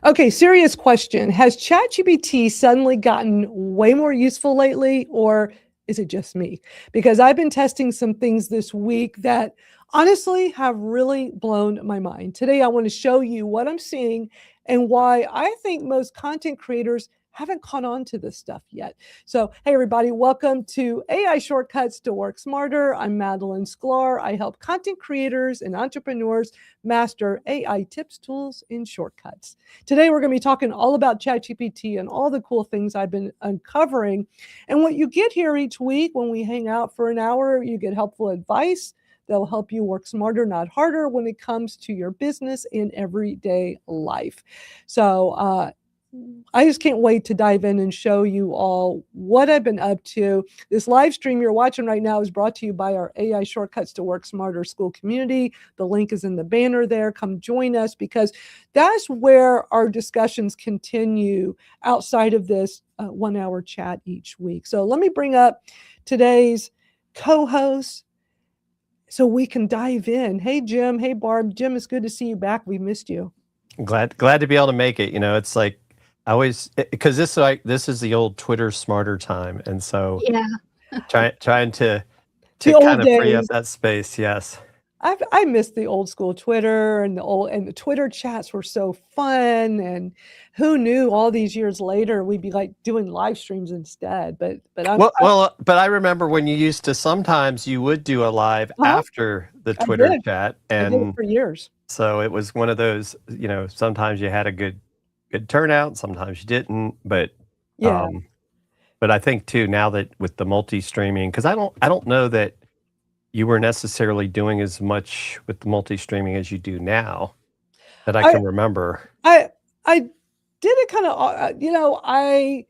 Okay, serious question. Has ChatGPT suddenly gotten way more useful lately, or is it just me? Because I've been testing some things this week that honestly have really blown my mind. Today, I want to show you what I'm seeing and why I think most content creators haven't caught on to this stuff yet. So, hey, everybody, welcome to AI Shortcuts to Work Smarter. I'm Madalyn Skylar. I help content creators and entrepreneurs master AI tips, tools, and shortcuts. Today, we're going to be talking all about ChatGPT and all the cool things I've been uncovering. And what you get here each week when we hang out for an hour, you get helpful advice that'll help you work smarter, not harder, when it comes to your business and everyday life. So, I just can't wait to dive in and show you all what I've been up to. This live stream you're watching right now is brought to you by our AI Shortcuts to Work Smarter Skool community. The link is in the banner there. Come join us because that's where our discussions continue outside of this 1 hour chat each week. So let me bring up today's co-host so we can dive in. Hey, Jim. Hey, Barb. Jim, it's good to see you back. We missed you. Glad to be able to make it. It's like I always, because this is the old Twitter smarter time, and so Yeah. trying to The kind old of free up days. that space. Yes. I miss the old school Twitter and the Twitter chats were so fun, and who knew all these years later we'd be like doing live streams instead. But But I remember when sometimes you would do a live after the Twitter chat, I did it for years. So it was one of those, sometimes you had a good turnout, sometimes you didn't, but yeah. But I think too, now that with the multi-streaming, because I don't know that you were necessarily doing as much with the multi-streaming as you do now that I can remember. I did it kind of, I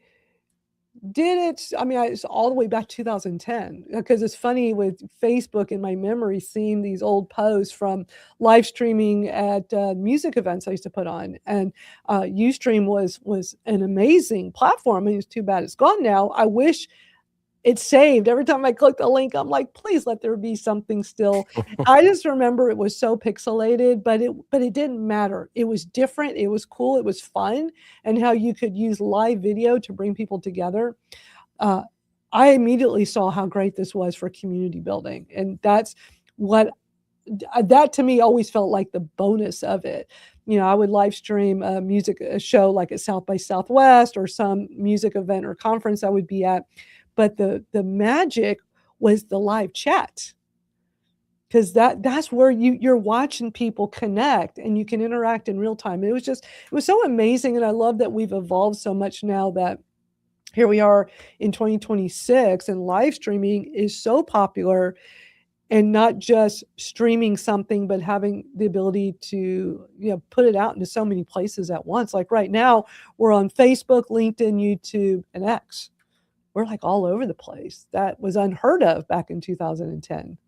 did it. I mean, it's all the way back 2010 because it's funny with Facebook in my memory, seeing these old posts from live streaming at music events I used to put on, and Ustream was an amazing platform. I mean, it's too bad it's gone now. I wish it's saved. Every time I click the link, I'm like, please let there be something still. I just remember it was so pixelated, but it didn't matter. It was different. It was cool. It was fun. And how you could use live video to bring people together. I immediately saw how great this was for community building. And that's that to me always felt like the bonus of it. I would live stream a show like at South by Southwest or some music event or conference I would be at. But the magic was the live chat, because that's where you're watching people connect and you can interact in real time. It was so amazing, and I love that we've evolved so much now that here we are in 2026 and live streaming is so popular, and not just streaming something, but having the ability to put it out into so many places at once. Like right now, we're on Facebook, LinkedIn, YouTube, and X. We're like all over the place. That was unheard of back in 2010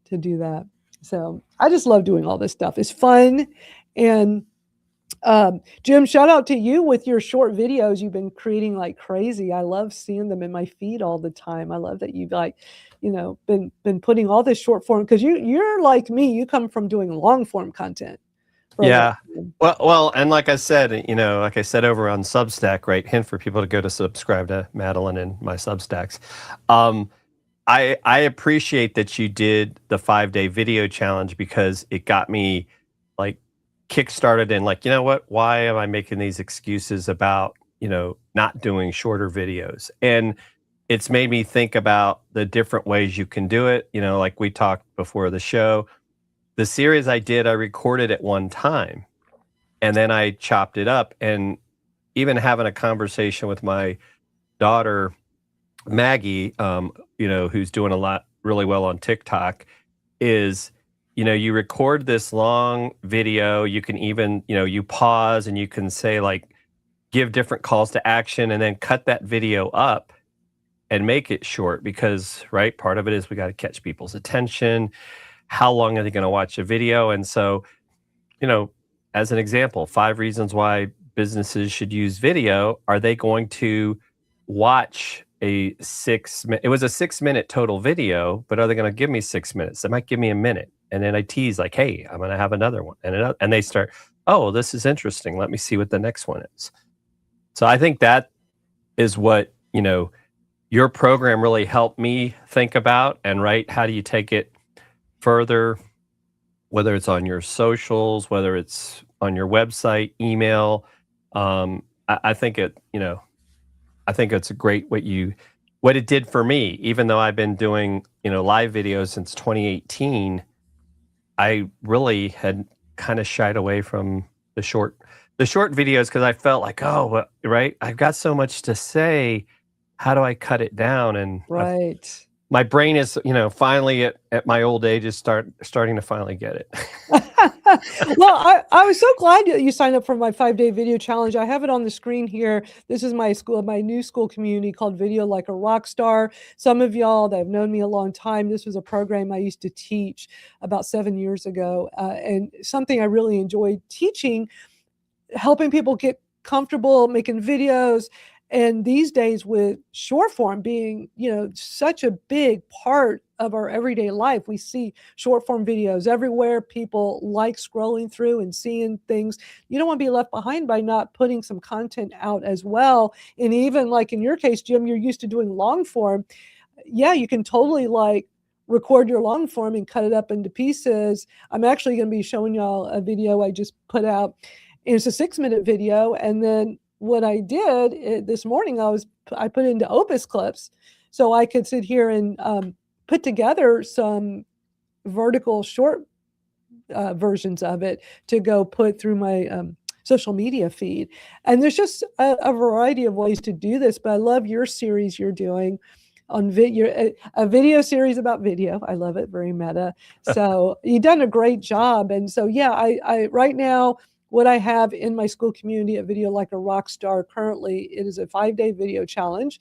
to do that. So I just love doing all this stuff. It's fun. And Jim, shout out to you with your short videos you've been creating like crazy. I love seeing them in my feed all the time. I love that you've been putting all this short form, because you're like me. You come from doing long form content. Yeah. Well, and like I said over on Substack, right? Hint for people to go to subscribe to Madalyn and my Substacks. I appreciate that you did the 5-day video challenge, because it got me like kickstarted and like, why am I making these excuses about, not doing shorter videos? And it's made me think about the different ways you can do it. Like we talked before the show. The series I recorded at one time, and then I chopped it up. And even having a conversation with my daughter, Maggie, who's doing really well on TikTok, is, you record this long video. You can even, you pause and you can say like, give different calls to action, and then cut that video up and make it short, because, right, part of it is we got to catch people's attention. How long are they going to watch a video? And so, as an example, 5 reasons why businesses should use video. Are they going to watch it was a 6-minute total video, but are they going to give me 6 minutes? They might give me a minute. And then I tease like, hey, I'm going to have another one. And they start, oh, this is interesting. Let me see what the next one is. So I think that is what, your program really helped me think about, and right, how do you take it further, whether it's on your socials, whether it's on your website, email. I think I think it's a great what it did for me. Even though I've been doing, live videos since 2018, I really had kind of shied away from the short videos because I felt like, oh, right, I've got so much to say. How do I cut it down? And Right. my brain is, finally at my old age is starting to finally get it. Well, I was so glad that you signed up for my 5-day video challenge. I have it on the screen here. This is my new Skool community called Video Like a Rock Star. Some of y'all that have known me a long time, this was a program I used to teach about 7 years ago, and something I really enjoyed teaching, helping people get comfortable making videos. And these days, with short form being, such a big part of our everyday life, we see short form videos everywhere. People like scrolling through and seeing things. You don't want to be left behind by not putting some content out as well. And even like in your case, Jim, you're used to doing long form. Yeah, you can totally record your long form and cut it up into pieces. I'm actually going to be showing y'all a video I just put out. It's a 6-minute video, and then what I did this morning, I put into Opus clips, so I could sit here and put together some vertical short versions of it to go put through my social media feed. And there's just a variety of ways to do this. But I love your series you're doing on video, a video series about video. I love it, very meta. So you've done a great job. And so yeah, I right now, what I have in my Skool community at Video Like a Rock Star currently, it is a 5-day video challenge.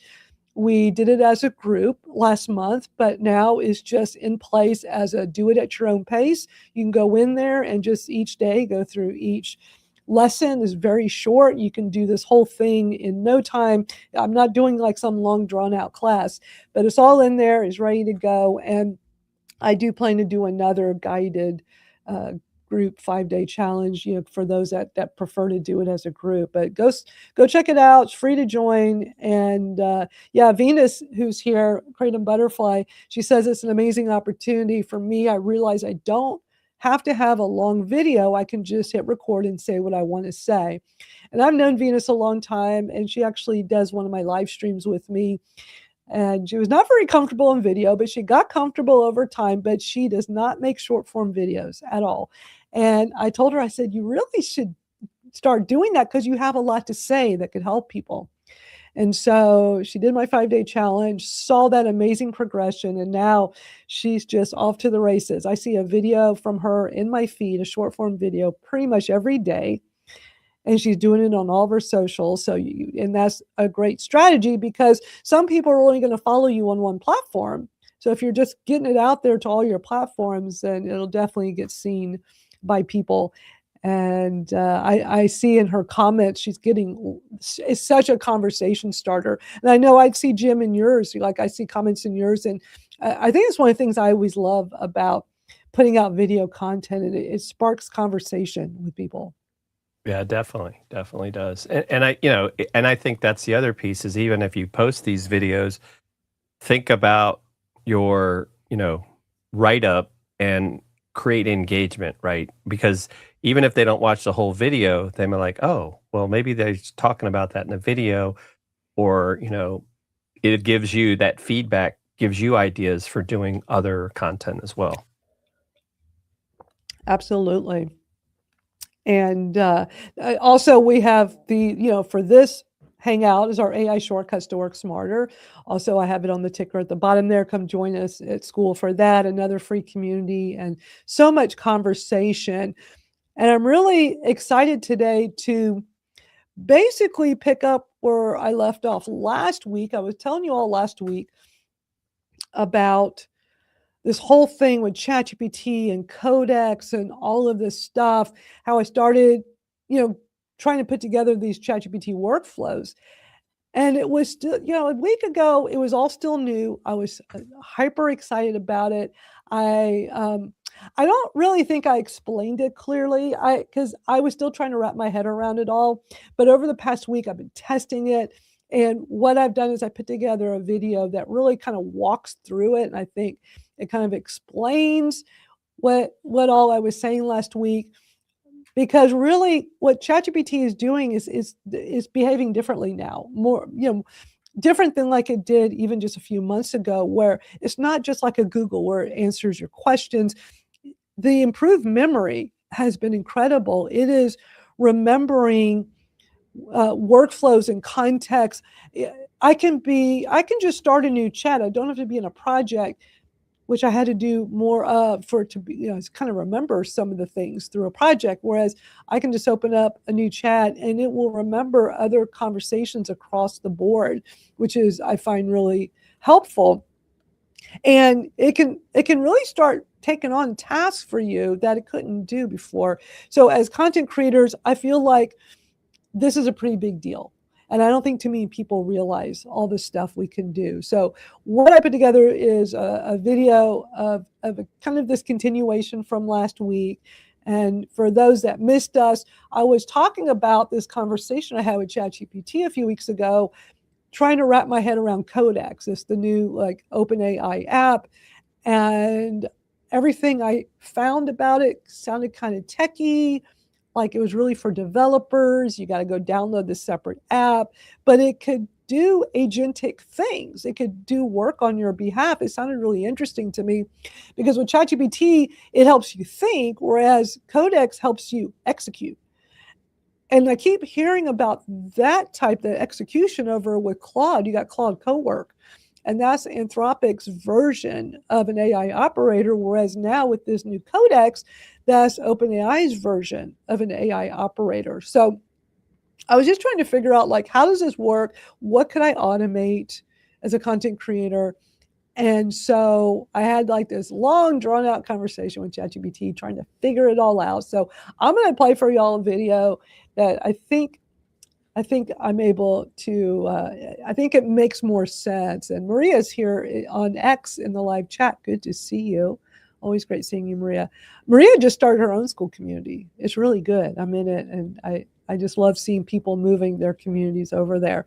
We did it as a group last month, but now is just in place as a do it at your own pace. You can go in there and just each day go through each lesson. Is very short. You can do this whole thing in no time. I'm not doing like some long drawn out class, but it's all in there, is ready to go. And I do plan to do another guided group 5-day challenge, for those that prefer to do it as a group. But go check it out. It's free to join. And yeah, Venus, who's here, Kratom Butterfly, she says it's an amazing opportunity for me. I realize I don't have to have a long video. I can just hit record and say what I want to say. And I've known Venus a long time, and she actually does one of my live streams with me. And she was not very comfortable in video, but she got comfortable over time. But she does not make short form videos at all. And I told her, I said, you really should start doing that because you have a lot to say that could help people. And so she did my 5-day challenge, saw that amazing progression, and now she's just off to the races. I see a video from her in my feed, a short form video, pretty much every day. And she's doing it on all of her socials. And that's a great strategy because some people are only going to follow you on one platform. So if you're just getting it out there to all your platforms, then it'll definitely get seen by people. And I see in her comments, it's such a conversation starter. And I know I'd see Jim in yours, like I see comments in yours. And I think it's one of the things I always love about putting out video content. And it sparks conversation with people. Yeah, definitely does. And I think that's the other piece is even if you post these videos, think about your, write up and create engagement, right? Because even if they don't watch the whole video, they might like, oh, well, maybe they're talking about that in the video, or, it gives you that feedback, gives you ideas for doing other content as well. Absolutely. And also we have for this Hangout is our AI shortcuts to work smarter. Also, I have it on the ticker at the bottom there. Come join us at Skool for that. Another free community and so much conversation. And I'm really excited today to basically pick up where I left off last week. I was telling you all last week about this whole thing with ChatGPT and Codex and all of this stuff, how I started, trying to put together these ChatGPT workflows. And it was still, a week ago, it was all still new. I was hyper excited about it. I don't really think I explained it clearly, because I was still trying to wrap my head around it all. But over the past week, I've been testing it. And what I've done is I put together a video that really kind of walks through it. And I think it kind of explains what all I was saying last week. Because really what ChatGPT is doing is behaving differently now. More, different than like it did even just a few months ago, where it's not just like a Google where it answers your questions. The improved memory has been incredible. It is remembering workflows and context. I can just start a new chat. I don't have to be in a project, which I had to do more of for it to be, kind of remember some of the things through a project. Whereas I can just open up a new chat and it will remember other conversations across the board, which is, I find, really helpful. And it can really start taking on tasks for you that it couldn't do before. So as content creators, I feel like this is a pretty big deal. And I don't think too many people realize all the stuff we can do. So what I put together is a video of a kind of this continuation from last week. And for those that missed us, I was talking about this conversation I had with ChatGPT a few weeks ago, trying to wrap my head around Codex. It's the new like OpenAI app. And everything I found about it sounded kind of techie, like it was really for developers. You got to go download this separate app, but it could do agentic things. It could do work on your behalf. It sounded really interesting to me because with ChatGPT, it helps you think, whereas Codex helps you execute. And I keep hearing about that type of execution over with Claude. You got Claude Cowork, and that's Anthropic's version of an AI operator, whereas now with this new Codex, that's OpenAI's version of an AI operator. So I was just trying to figure out, like, how does this work? What could I automate as a content creator? And so I had like this long drawn out conversation with ChatGPT trying to figure it all out. So I'm going to play for y'all a video that I think I'm able to, I think it makes more sense. And Maria's here on X in the live chat. Good to see you. Always great seeing you, Maria. Maria just started her own Skool community. It's really good. I'm in it, and I just love seeing people moving their communities over there.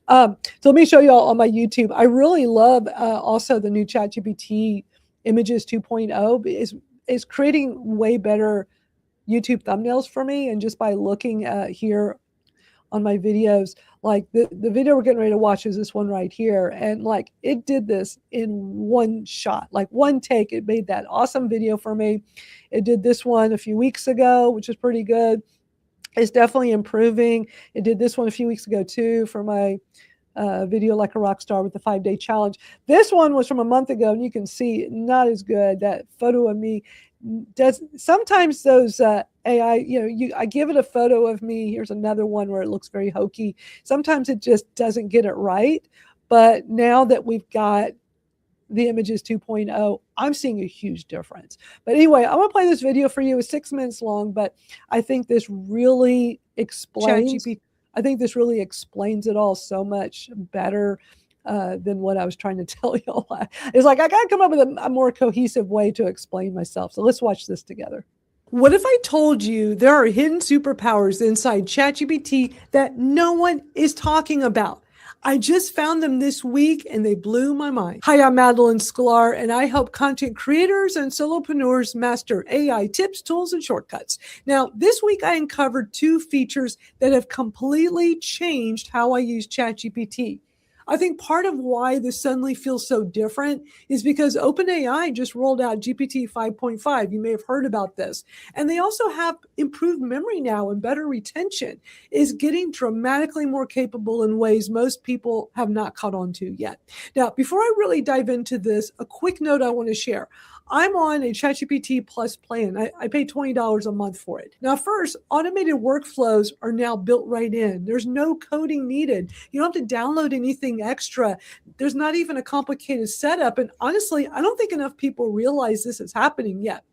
So let me show you all on my YouTube. I really love also the new ChatGPT Images 2.0 is creating way better YouTube thumbnails for me. And just by looking here on my videos, like the video we're getting ready to watch is this one right here. And like it did this in one shot, like one take. It made that awesome video for me. It did this one a few weeks ago, which is pretty good. It's definitely improving. It did this one a few weeks ago too for my video Like a Rock Star with the 5-day challenge. This one was from a month ago, and you can see not as good. That photo of me does sometimes those AI, I give it a photo of me. Here's another one where it looks very hokey. Sometimes it just doesn't get it right. But now that we've got the Images 2.0, I'm seeing a huge difference. But anyway, I'm going to play this video for you. It's 6 minutes long, but I think this really explains. I think this really explains it all so much better than what I was trying to tell y'all. It's like I got to come up with a more cohesive way to explain myself. So let's watch this together. What if I told you there are hidden superpowers inside ChatGPT that no one is talking about? I just found them this week and they blew my mind. Hi, I'm Madalyn Skylar, and I help content creators and solopreneurs master AI tips, tools, and shortcuts. Now, this week I uncovered 2 features that have completely changed how I use ChatGPT. I think part of why this suddenly feels so different is because OpenAI just rolled out GPT 5.5. You may have heard about this. And they also have improved memory now and better retention. Is getting dramatically more capable in ways most people have not caught on to yet. Now, before I really dive into this, a quick note I want to share. I'm on a ChatGPT Plus plan. I pay $20 a month for it. Now, first, automated workflows are now built right in. There's no coding needed. You don't have to download anything extra. There's not even a complicated setup. And honestly, I don't think enough people realize this is happening yet.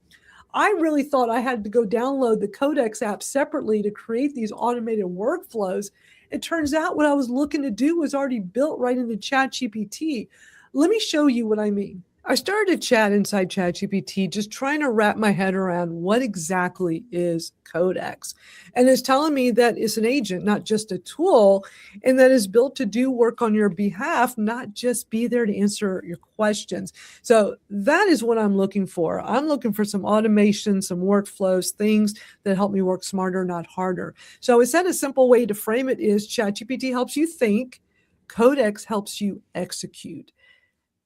I really thought I had to go download the Codex app separately to create these automated workflows. It turns out what I was looking to do was already built right into ChatGPT. Let me show you what I mean. I started a chat inside ChatGPT, just trying to wrap my head around what exactly is Codex. And it's telling me that it's an agent, not just a tool, and that is built to do work on your behalf, not just be there to answer your questions. So that is what I'm looking for. I'm looking for some automation, some workflows, things that help me work smarter, not harder. So I said a simple way to frame it is ChatGPT helps you think, Codex helps you execute.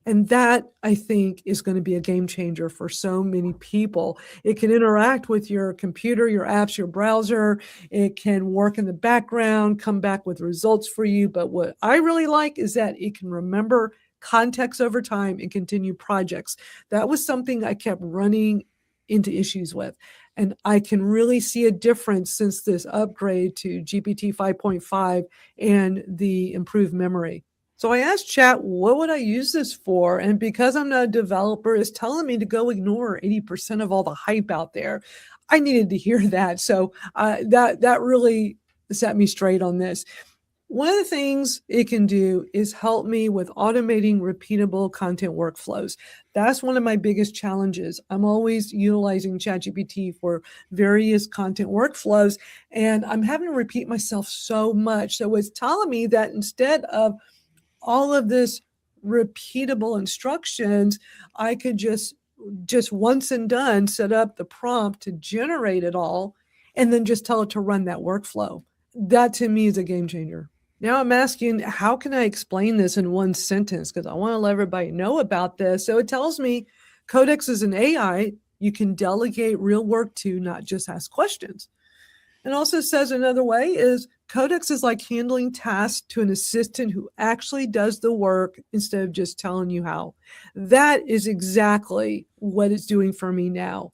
And that, I think, is going to be a game changer for so many people. It can interact with your computer, your apps, your browser. It can work in the background, come back with results for you. But what I really like is that it can remember context over time and continue projects. That was something I kept running into issues with. And I can really see a difference since this upgrade to GPT 5.5 and the improved memory. So I asked chat, what would I use this for? And because I'm not a developer, it's telling me to go ignore 80% of all the hype out there. I needed to hear that. So that really set me straight on this. One of the things it can do is help me with automating repeatable content workflows. That's one of my biggest challenges. I'm always utilizing ChatGPT for various content workflows, and I'm having to repeat myself so much. So it's telling me that instead of all of this repeatable instructions, I could just once and done set up the prompt to generate it all and then just tell it to run that workflow. That to me is a game changer. Now I'm asking, how can I explain this in one sentence? Because I want to let everybody know about this. So it tells me Codex is an AI you can delegate real work to, not just ask questions. And also says another way is Codex is like handling tasks to an assistant who actually does the work instead of just telling you how. That is exactly what it's doing for me now.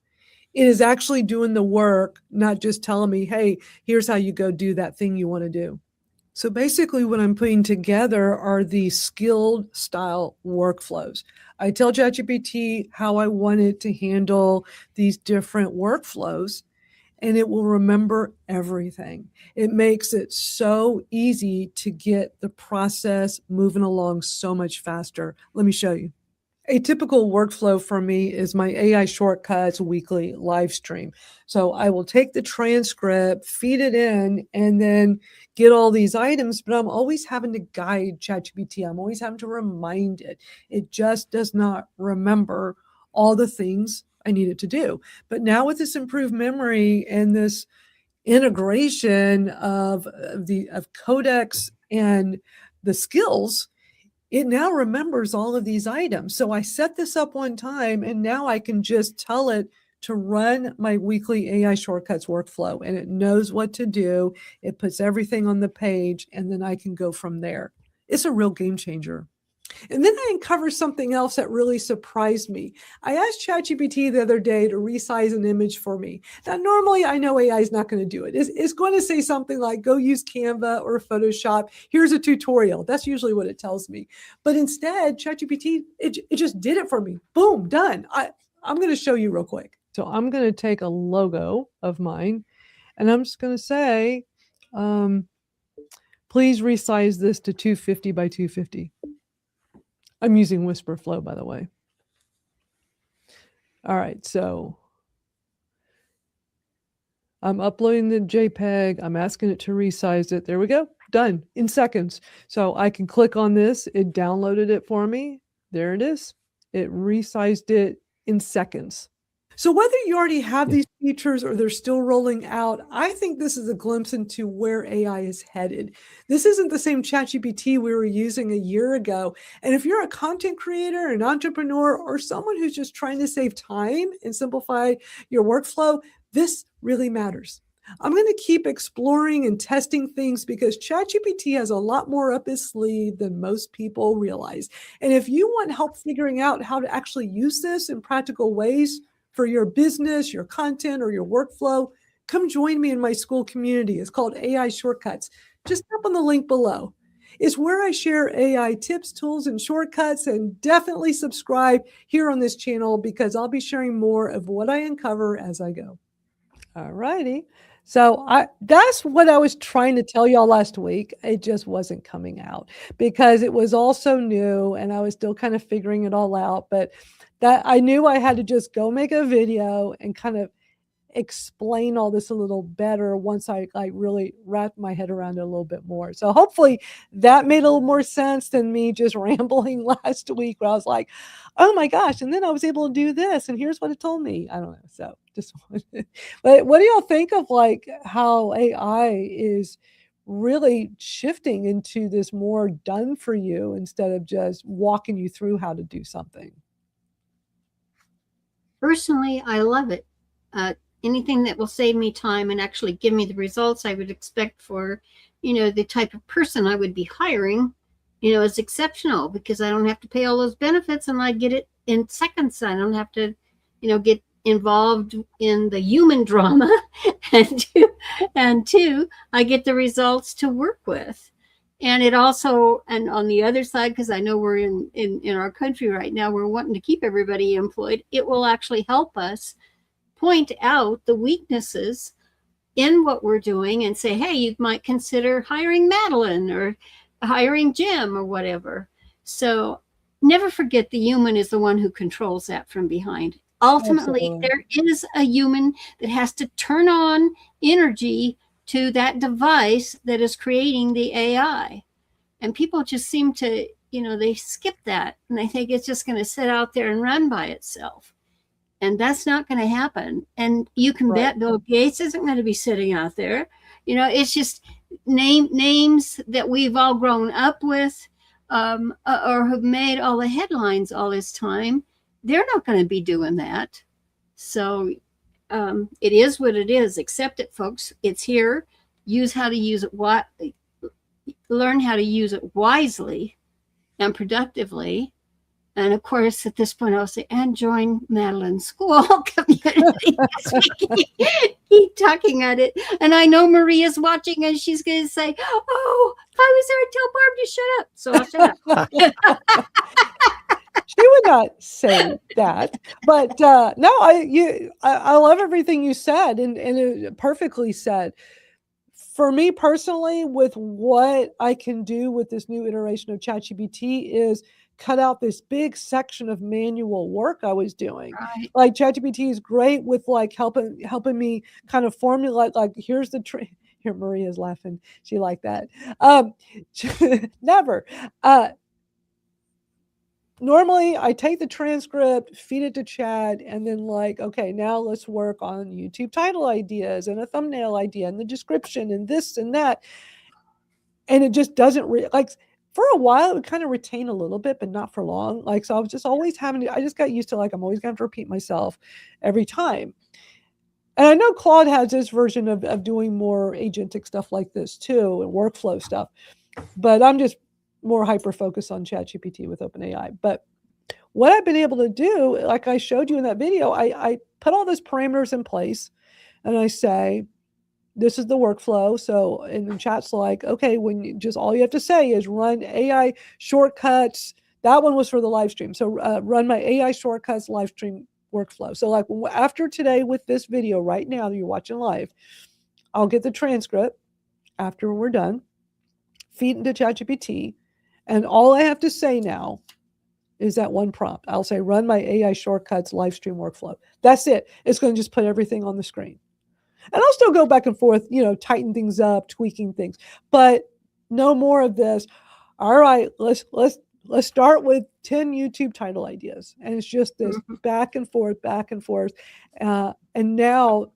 It is actually doing the work, not just telling me, hey, here's how you go do that thing you want to do. So basically what I'm putting together are the skilled style workflows. I tell ChatGPT how I want it to handle these different workflows, and it will remember everything. It makes it so easy to get the process moving along so much faster. Let me show you. A typical workflow for me is my AI Shortcuts weekly live stream. So I will take the transcript, feed it in, and then get all these items, but I'm always having to guide ChatGPT. I'm always having to remind it. It just does not remember all the things I need it to do. But now with this improved memory and this integration of Codex and the skills, it now remembers all of these items. So I set this up one time and now I can just tell it to run my weekly AI Shortcuts workflow, and it knows what to do. It puts everything on the page, and then I can go from there. It's a real game changer. And then I uncovered something else that really surprised me. I asked ChatGPT the other day to resize an image for me. Now, normally I know AI is not going to do it. It's going to say something like, go use Canva or Photoshop. Here's a tutorial. That's usually what it tells me. But instead, ChatGPT, it just did it for me. Boom, done. I'm going to show you real quick. So I'm going to take a logo of mine, and I'm just going to say, please resize this to 250 by 250. I'm using Whisper Flow, by the way. All right, so I'm uploading the JPEG. I'm asking it to resize it. There we go. Done in seconds. So I can click on this. It downloaded it for me. There it is. It resized it in seconds. So whether you already have these features or they're still rolling out, I think this is a glimpse into where AI is headed. This isn't the same ChatGPT we were using a year ago. And if you're a content creator, an entrepreneur, or someone who's just trying to save time and simplify your workflow, this really matters. I'm going to keep exploring and testing things because ChatGPT has a lot more up its sleeve than most people realize. And if you want help figuring out how to actually use this in practical ways for your business, your content, or your workflow, come join me in my Skool community. It's called AI Shortcuts. Just tap on the link below. It's where I share AI tips, tools, and shortcuts, and definitely subscribe here on this channel because I'll be sharing more of what I uncover as I go. All righty. So that's what I was trying to tell y'all last week. It just wasn't coming out because it was all so new and I was still kind of figuring it all out. But that I knew I had to just go make a video and kind of explain all this a little better once I really wrapped my head around it a little bit more. So hopefully that made a little more sense than me just rambling last week where I was like, oh my gosh, and then I was able to do this and here's what it told me. I don't know. So just but what do y'all think of like how AI is really shifting into this more done for you instead of just walking you through how to do something? Personally, I love it. Anything that will save me time and actually give me the results I would expect for, the type of person I would be hiring, is exceptional because I don't have to pay all those benefits and I get it in seconds. I don't have to, get involved in the human drama and two, I get the results to work with. And it also, and on the other side, because I know we're in our country right now, we're wanting to keep everybody employed, it will actually help us point out the weaknesses in what we're doing and say, hey, you might consider hiring Madalyn or hiring Jim or whatever. So never forget the human is the one who controls that from behind. Ultimately, Absolutely. there is a human that has to turn on energy to that device that is creating the AI. And people just seem to, they skip that and they think it's just going to sit out there and run by itself. And that's not going to happen. And you can bet Bill Gates isn't going to be sitting out there. It's just names that we've all grown up with or have made all the headlines all this time. They're not going to be doing that. So it is what it is. Accept it, folks. It's here. Use how to use it. Learn how to use it wisely and productively. And of course, at this point, I'll say, and join Madalyn Skool community. Keep talking at it. And I know Maria's watching and she's going to say, oh, if I was there, I'd tell Barb to shut up. So I'll shut up. She would not say that, but no, I love everything you said and it perfectly said. For me personally, with what I can do with this new iteration of ChatGPT is cut out this big section of manual work I was doing. Right. Like ChatGPT is great with like helping me kind of formulate like here's the here Maria's laughing. She liked that. Never. Normally I take the transcript, feed it to Chat, and then like, okay, now let's work on YouTube title ideas and a thumbnail idea and the description and this and that. And it just doesn't like for a while it would kind of retain a little bit, but not for long. Like, so I was just always I just got used to like, I'm always going to repeat myself every time. And I know Claude has this version of doing more agentic stuff like this too and workflow stuff, but I'm just more hyper focused on ChatGPT with OpenAI. But what I've been able to do, like I showed you in that video, I put all those parameters in place and I say, this is the workflow. So, and the Chat's like, okay, when you just all you have to say is run AI shortcuts. That one was for the live stream. So run my AI shortcuts live stream workflow. So like after today with this video right now that you're watching live, I'll get the transcript after we're done, feed into ChatGPT, and all I have to say now is that one prompt. I'll say, run my AI shortcuts live stream workflow. That's it. It's going to just put everything on the screen. And I'll still go back and forth, tighten things up, tweaking things, but no more of this. All right, let's start with 10 YouTube title ideas. And it's just this back and forth. And now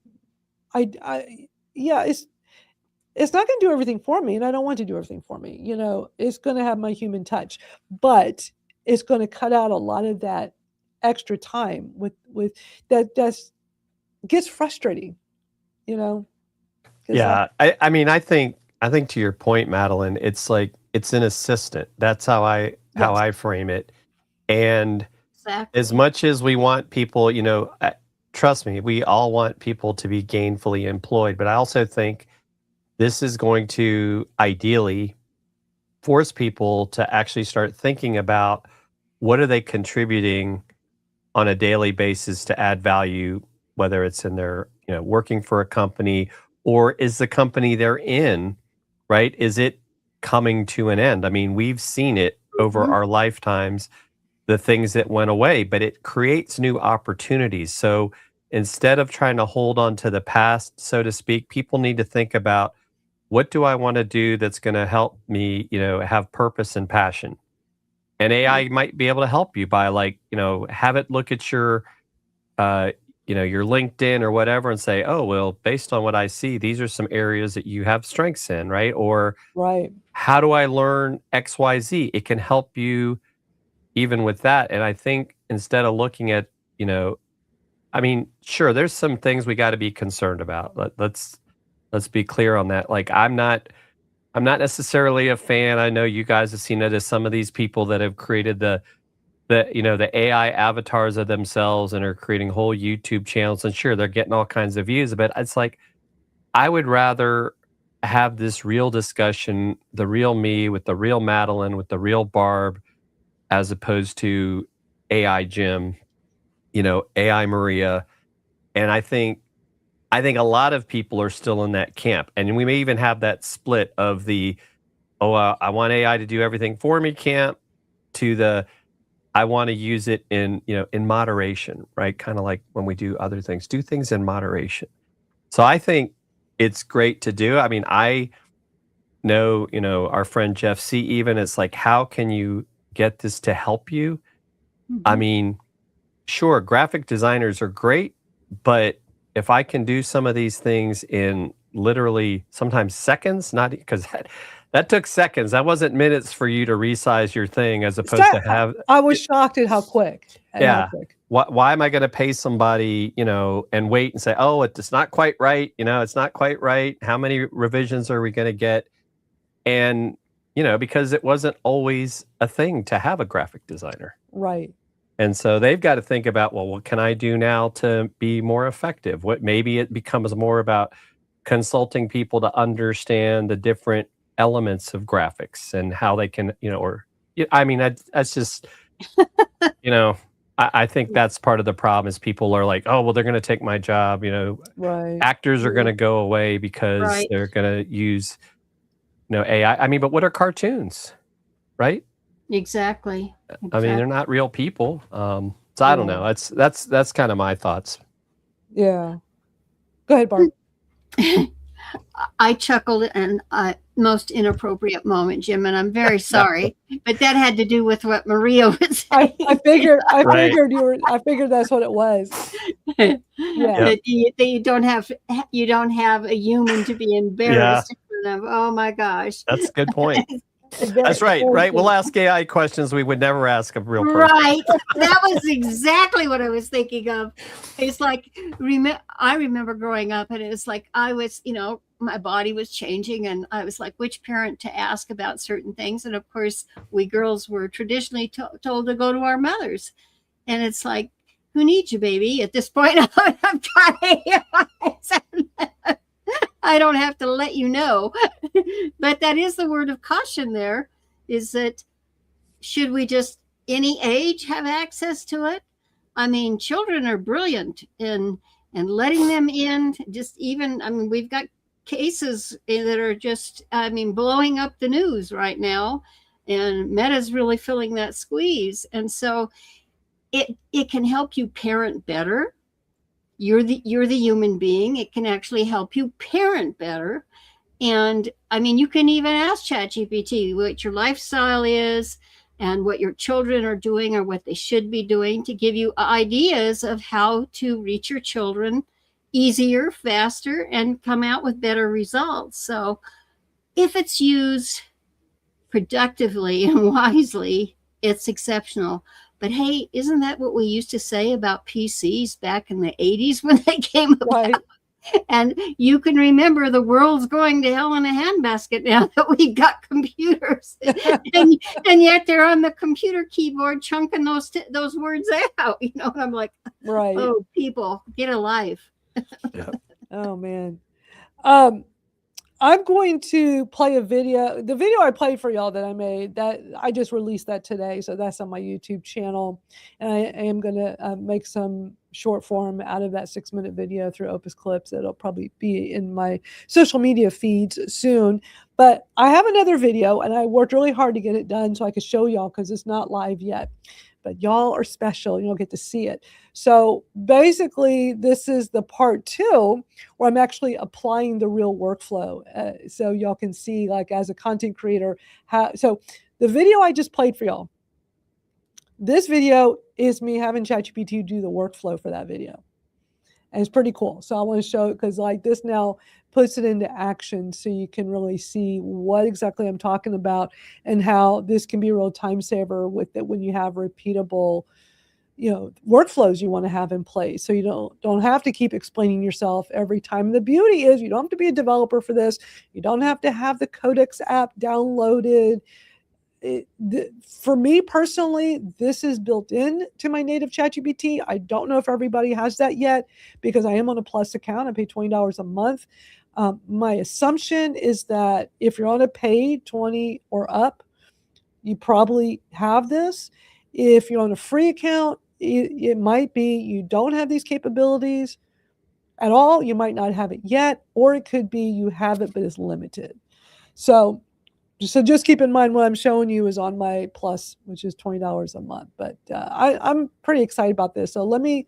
it's not going to do everything for me, and I don't want to do everything for me. It's going to have my human touch, but it's going to cut out a lot of that extra time with that gets frustrating, Yeah, I think to your point, Madalyn, it's like it's an assistant. That's how I frame it. And Exactly. as much as we want people, trust me, we all want people to be gainfully employed, but I also think this is going to ideally force people to actually start thinking about what are they contributing on a daily basis to add value, whether it's in their, working for a company or is the company they're in, right? Is it coming to an end? I mean, we've seen it over Mhm. our lifetimes, the things that went away, but it creates new opportunities. So instead of trying to hold on to the past, so to speak, people need to think about, what do I want to do that's going to help me, have purpose and passion? And AI might be able to help you by, like, have it look at uh, your LinkedIn or whatever and say, oh, well, based on what I see, these are some areas that you have strengths in, right? Or Right. how do I learn XYZ? It can help you even with that. And I think instead of looking at, I mean, sure, there's some things we got to be concerned about. Let's be clear on that. Like, I'm not necessarily a fan. I know you guys have seen it as some of these people that have created the AI avatars of themselves and are creating whole YouTube channels. And sure, they're getting all kinds of views, but it's like, I would rather have this real discussion, the real me with the real Madalyn, with the real Barb, as opposed to AI Jim, AI Maria. And I think a lot of people are still in that camp. And we may even have that split of the, oh, I want AI to do everything for me camp, to the, I want to use it in moderation, right? Kind of like when we do other things, do things in moderation. So I think it's great to do. I mean, I know, our friend Jeff C. Even, it's like, how can you get this to help you? I Mhm. mean, sure, graphic designers are great, but if I can do some of these things in literally sometimes seconds, not because that took seconds. That wasn't minutes for you to resize your thing, as opposed to have I was shocked at how quick. yeah. Why am I going to pay somebody, and wait and say, oh, it's not quite right. It's not quite right. How many revisions are we going to get? And, because it wasn't always a thing to have a graphic designer. Right. And so they've got to think about, well, what can I do now to be more effective? Maybe it becomes more about consulting people to understand the different elements of graphics and how they can, I mean, that's just, I think that's part of the problem, is people are like, oh, well, they're going to take my job. Right. Actors are going to go away because Right. they're going to use, AI. I mean, but what are cartoons, right? Exactly. I mean, they're not real people. So I don't know. That's kind of my thoughts. Yeah. Go ahead, Barb. I chuckled and most inappropriate moment, Jim, and I'm very sorry, but that had to do with what Maria was saying. I figured Right. I figured that's what it was. Yeah. That you don't have a human to be embarrassed in front of. Oh my gosh. That's a good point. That's right. We'll ask AI questions we would never ask a real person. Right. That was exactly what I was thinking of. It's like, I remember growing up, and it was like, I was, my body was changing, and I was like, which parent to ask about certain things. And of course, we girls were traditionally told to go to our mothers. And it's like, who needs you, baby? At this point, I'm trying. I don't have to let you know. But that is the word of caution there, is that should we just, any age, have access to it? I mean, children are brilliant in letting them in. Just even, I mean, we've got cases that are just, I mean, blowing up the news right now. And Meta's really filling that squeeze. And so it can help you parent better. You're the human being. It can actually help you parent better. And I mean, you can even ask ChatGPT what your lifestyle is and what your children are doing or what they should be doing, to give you ideas of how to reach your children easier, faster, and come out with better results. So if it's used productively and wisely, it's exceptional. But hey, isn't that what we used to say about PCs back in the 80s when they came about? Right. And you can remember the world's going to hell in a handbasket now that we've got computers. and yet they're on the computer keyboard chunking those words out. And I'm like, Right. oh, people, get a life. Yeah. Oh man. I'm going to play a video. The video I played for y'all that I made, that I just released that today, so that's on my YouTube channel. And I am going to make some short form out of that 6-minute video through Opus Clips. It'll probably be in my social media feeds soon. But I have another video, and I worked really hard to get it done so I could show y'all because it's not live yet. But y'all are special. You'll get to see it. So basically, this is the part 2 where I'm actually applying the real workflow. So y'all can see, like, as a content creator, how. So the video I just played for y'all, this video is me having ChatGPT do the workflow for that video. And it's pretty cool. So I want to show it because, like, this now puts it into action so you can really see what exactly I'm talking about and how this can be a real time saver with it when you have repeatable, workflows you want to have in place. So you don't have to keep explaining yourself every time. The beauty is you don't have to be a developer for this. You don't have to have the Codex app downloaded. For me personally, this is built in to my native ChatGPT. I don't know if everybody has that yet because I am on a Plus account. I pay $20 a month. My assumption is that if you're on a paid 20 or up, you probably have this. If you're on a free account, it might be you don't have these capabilities at all. You might not have it yet, or it could be you have it, but it's limited. So just keep in mind what I'm showing you is on my Plus, which is $20 a month. But I'm pretty excited about this. So let me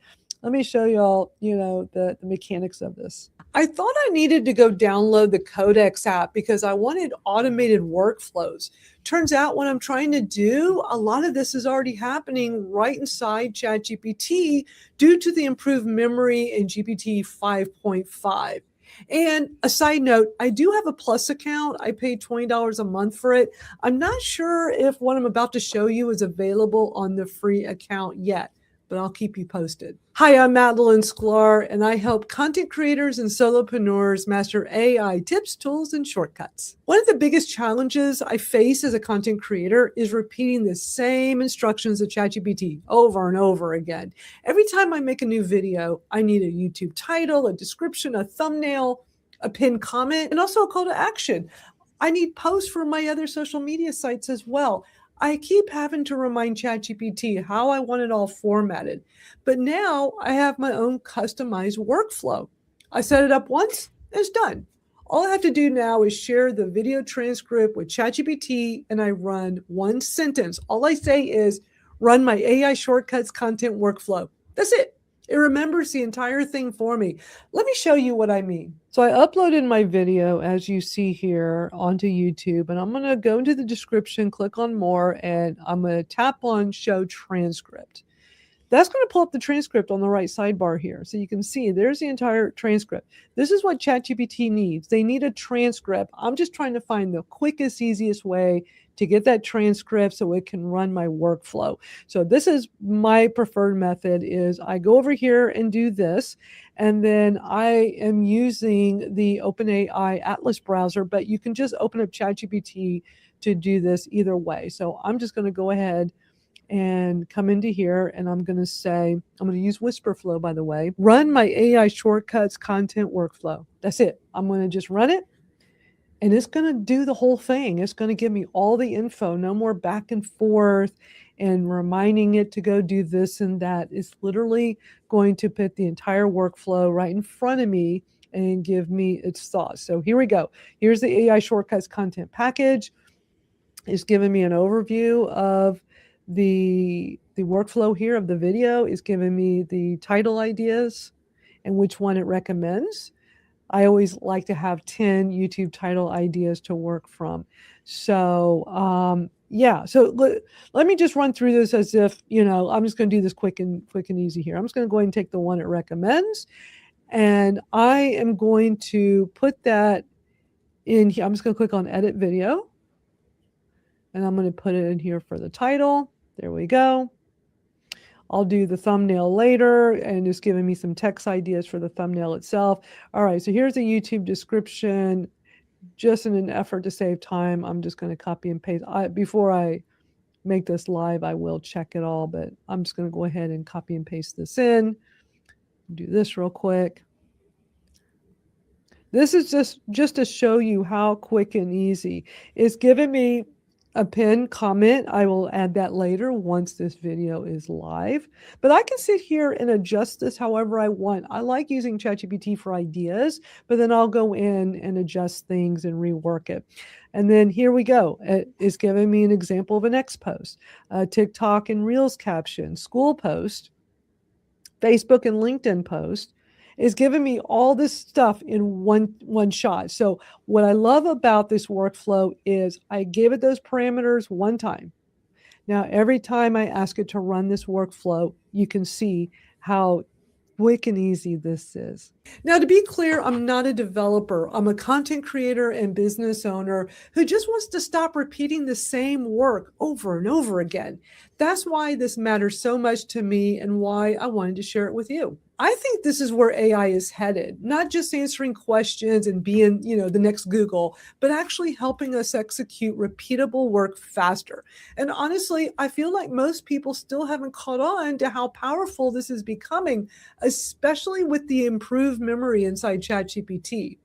show you all, the mechanics of this. I thought I needed to go download the Codex app because I wanted automated workflows. Turns out what I'm trying to do, a lot of this is already happening right inside ChatGPT due to the improved memory in GPT 5.5. And a side note, I do have a Plus account. I paid $20 a month for it. I'm not sure if what I'm about to show you is available on the free account yet, but I'll keep you posted. Hi, I'm Madalyn Skylar, and I help content creators and solopreneurs master AI tips, tools, and shortcuts. One of the biggest challenges I face as a content creator is repeating the same instructions of ChatGPT over and over again. Every time I make a new video, I need a YouTube title, a description, a thumbnail, a pinned comment, and also a call to action. I need posts for my other social media sites as well. I keep having to remind ChatGPT how I want it all formatted. But now I have my own customized workflow. I set it up once, it's done. All I have to do now is share the video transcript with ChatGPT and I run one sentence. All I say is run my AI shortcuts content workflow. That's it. It remembers the entire thing for me. Let me show you what I mean. So I uploaded my video, as you see here, onto YouTube, and I'm going to go into the description, click on more, and I'm going to tap on show transcript. That's going to pull up the transcript on the right sidebar here. So you can see there's the entire transcript. This is what ChatGPT needs. They need a transcript. I'm just trying to find the quickest, easiest way to get that transcript so it can run my workflow. So this is my preferred method is I go over here and do this, and then I am using the OpenAI Atlas browser, but you can just open up ChatGPT to do this either way. So I'm just going to go ahead and come into here and I'm going to say, I'm going to use WhisperFlow, by the way, run my AI shortcuts content workflow. That's it. I'm going to just run it. And it's going to do the whole thing. It's going to give me all the info, no more back and forth and reminding it to go do this and that. It's literally going to put the entire workflow right in front of me and give me its thoughts. So here we go. Here's the AI shortcuts content package. It's giving me an overview of the workflow here of the video. It's giving me the title ideas and which one it recommends. I always like to have 10 YouTube title ideas to work from. So yeah, so let me just run through this as if, I'm just going to do this quick and easy here. I'm just going to go ahead and take the one it recommends. And I am going to put that in here. I'm just going to click on edit video. And I'm going to put it in here for the title. There we go. I'll do the thumbnail later and it's giving me some text ideas for the thumbnail itself. All right, so here's a YouTube description. Just in an effort to save time, I'm just going to copy and paste. Before I make this live, I will check it all, but I'm just going to go ahead and copy and paste this in. Do this real quick. This is just to show you how quick and easy. It's giving me a pinned comment. I will add that later once this video is live. But I can sit here and adjust this however I want. I like using ChatGPT for ideas, but then I'll go in and adjust things and rework it. And then here we go. It's giving me an example of an X post, TikTok and Reels caption, Skool post, Facebook and LinkedIn post. Is giving me all this stuff in one shot. So what I love about this workflow is I gave it those parameters one time. Now, every time I ask it to run this workflow, you can see how quick and easy this is. Now, to be clear, I'm not a developer. I'm a content creator and business owner who just wants to stop repeating the same work over and over again. That's why this matters so much to me and why I wanted to share it with you. I think this is where AI is headed, not just answering questions and being, the next Google, but actually helping us execute repeatable work faster. And honestly, I feel like most people still haven't caught on to how powerful this is becoming, especially with the improved memory inside ChatGPT.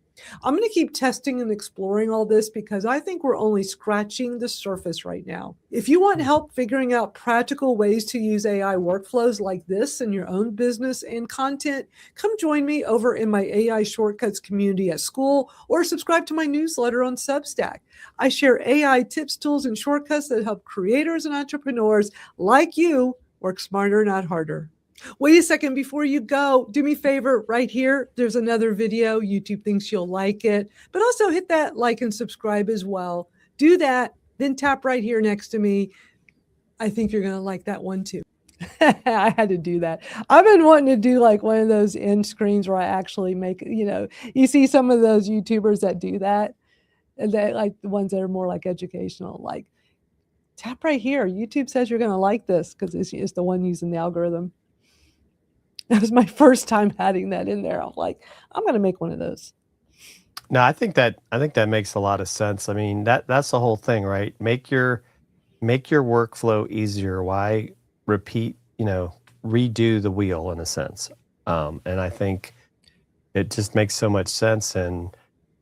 I'm going to keep testing and exploring all this because I think we're only scratching the surface right now. If you want help figuring out practical ways to use AI workflows like this in your own business and content, come join me over in my AI Shortcuts community at Skool or subscribe to my newsletter on Substack. I share AI tips, tools, and shortcuts that help creators and entrepreneurs like you work smarter, not harder. Wait a second before you go. Do me a favor right here. There's another video. YouTube thinks you'll like it, but also hit that like and subscribe as well. Do that, then tap right here next to me. I think you're going to like that one too. I had to do that. I've been wanting to do like one of those end screens where I actually make, you see some of those YouTubers that do that, and they like the ones that are more like educational, like tap right here. YouTube says you're going to like this because it's the one using the algorithm. That was my first time adding that in there. I'm like, I'm going to make one of those. No, I think that makes a lot of sense. I mean, that's the whole thing, right? Make your workflow easier. Why repeat, redo the wheel in a sense. And I think it just makes so much sense. And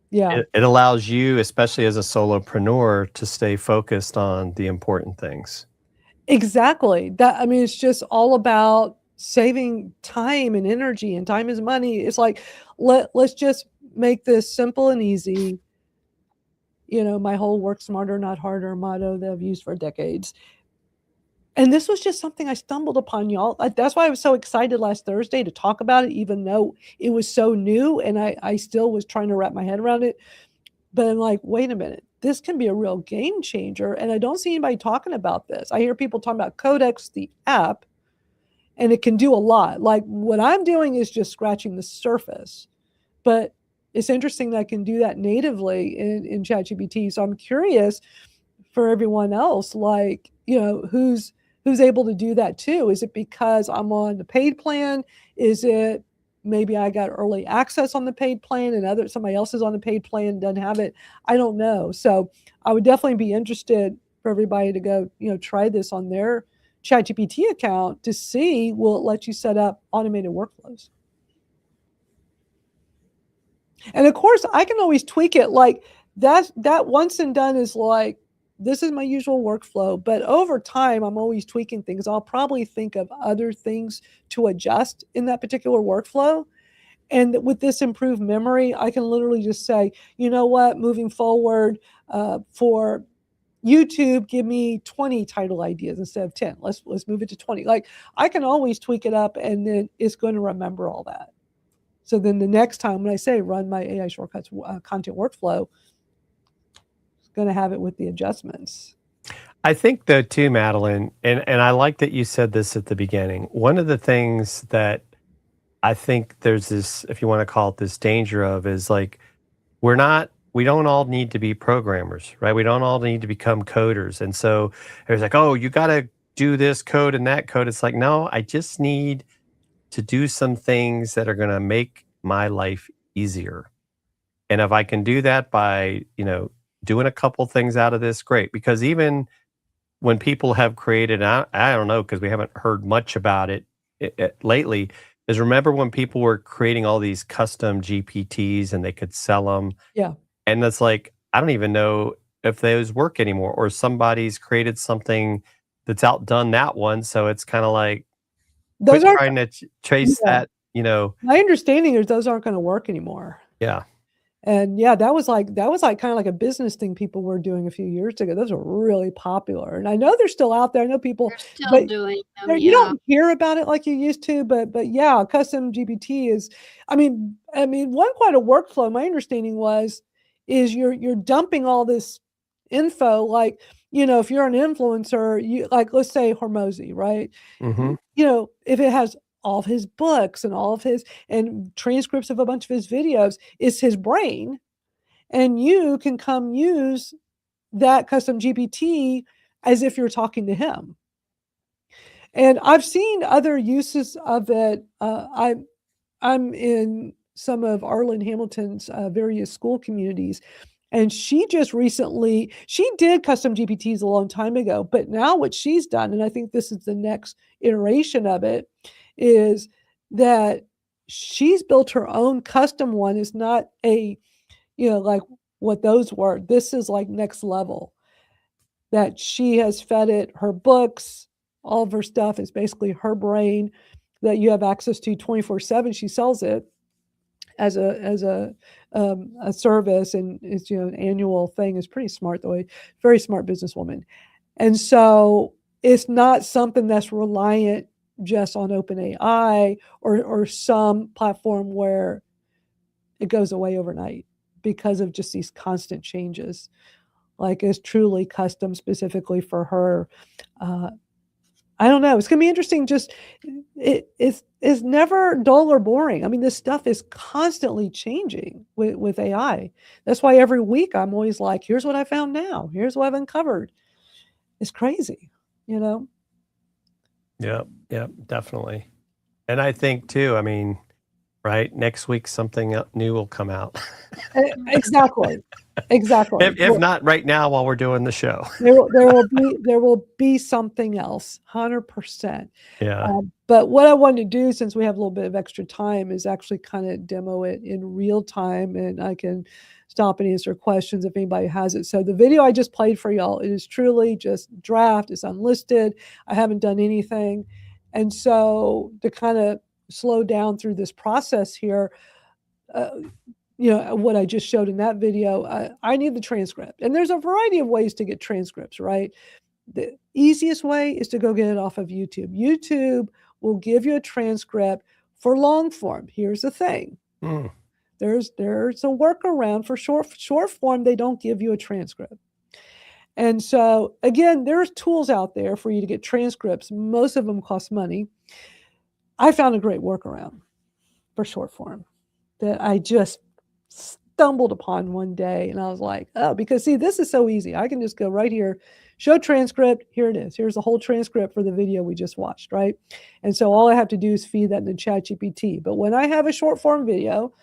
yeah, it allows you, especially as a solopreneur, to stay focused on the important things. Exactly. It's just all about saving time and energy, and time is money. It's like, let's just make this simple and easy. My whole work smarter, not harder motto that I've used for decades. And this was just something I stumbled upon, y'all. That's why I was so excited last Thursday to talk about it, even though it was so new and I still was trying to wrap my head around it. But I'm like, wait a minute, this can be a real game changer. And I don't see anybody talking about this. I hear people talking about Codex, the app, and it can do a lot. Like what I'm doing is just scratching the surface, but it's interesting that I can do that natively in ChatGPT. So I'm curious for everyone else, like, who's able to do that too? Is it because I'm on the paid plan? Is it maybe I got early access on the paid plan and somebody else is on the paid plan and doesn't have it? I don't know. So I would definitely be interested for everybody to go, try this on their ChatGPT account to see, will it let you set up automated workflows? And of course, I can always tweak it. Like that once and done is like, this is my usual workflow, but over time, I'm always tweaking things. I'll probably think of other things to adjust in that particular workflow. And with this improved memory, I can literally just say, you know what, moving forward for YouTube, give me 20 title ideas instead of 10. Let's move it to 20. Like I can always tweak it up and then it's going to remember all that. So then the next time when I say run my AI Shortcuts content workflow, it's going to have it with the adjustments. I think though too, Madalyn, and I like that you said this at the beginning. One of the things that I think there's this, if you want to call it this danger of, is like we don't all need to be programmers, right? We don't all need to become coders. And so it's like, oh, you got to do this code and that code. It's like, no, I just need to do some things that are going to make my life easier. And if I can do that by, doing a couple things out of this, great. Because even when people have created, I don't know, because we haven't heard much about it lately, is remember when people were creating all these custom GPTs and they could sell them? Yeah. And it's like, I don't even know if those work anymore, or somebody's created something that's outdone that one. So it's kind of like Those quit aren't trying to chase yeah. that, you know. My understanding is those aren't gonna work anymore. Yeah. And yeah, that was like kind of like a business thing people were doing a few years ago. Those were really popular. And I know they're still out there. I know people, They're still but doing them, you yeah. don't hear about it like you used to, but yeah, custom GPT is, I mean, one quite a workflow, my understanding is you're dumping all this info, like, if you're an influencer, you like, let's say Hormozy, right? Mm-hmm. If it has all of his books and all of his and transcripts of a bunch of his videos, it's his brain, and you can come use that custom GPT as if you're talking to him. And I've seen other uses of it. I'm in some of Arlen Hamilton's various Skool communities, and she did custom GPTs a long time ago, but now what she's done, and I think this is the next iteration of it, is that she's built her own custom one. It's not like what those were. This is like next level, that she has fed it her books, all of her stuff is basically her brain that you have access to 24/7. She sells it as a service, and it's an annual thing. It's pretty smart though, very smart businesswoman. And so it's not something that's reliant just on OpenAI or some platform where it goes away overnight because of just these constant changes. Like, it's truly custom specifically for her. I don't know. It's going to be interesting. Just it's never dull or boring. I mean, this stuff is constantly changing with AI. That's why every week I'm always like, here's what I found now. Here's what I've uncovered. It's crazy, Yeah, definitely. And I think too, I mean, right, next week something new will come out. Exactly. If not right now while we're doing the show. There will be something else, 100%. Yeah. But what I wanted to do, since we have a little bit of extra time, is actually kind of demo it in real time, and I can stop and answer questions if anybody has it. So the video I just played for y'all, it is truly just draft. It's unlisted. I haven't done anything. And so to kind of slow down through this process here, what I just showed in that video, I need the transcript. And there's a variety of ways to get transcripts, right? The easiest way is to go get it off of YouTube. YouTube will give you a transcript for long form. Here's the thing. There's a workaround for short form. They don't give you a transcript. And so, again, there's tools out there for you to get transcripts. Most of them cost money. I found a great workaround for short form that I just stumbled upon one day, and I was like, oh, because see, this is so easy. I can just go right here, show transcript. Here it is. Here's the whole transcript for the video we just watched, right? And so all I have to do is feed that into ChatGPT. But when I have a short form video,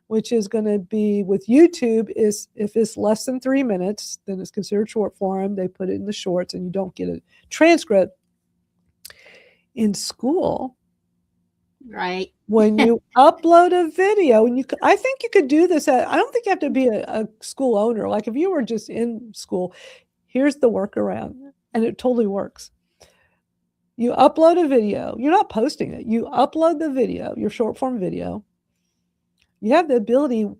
which is going to be with YouTube, is if it's less than 3 minutes, then it's considered short form. They put it in the shorts, and you don't get a transcript. In Skool, right, when you upload a video, and I think you could do this I don't think you have to be a Skool owner. Like, if you were just in Skool, here's the workaround, and it totally works. You upload a video. You're not posting it. You upload the video, your short form video. You have the ability,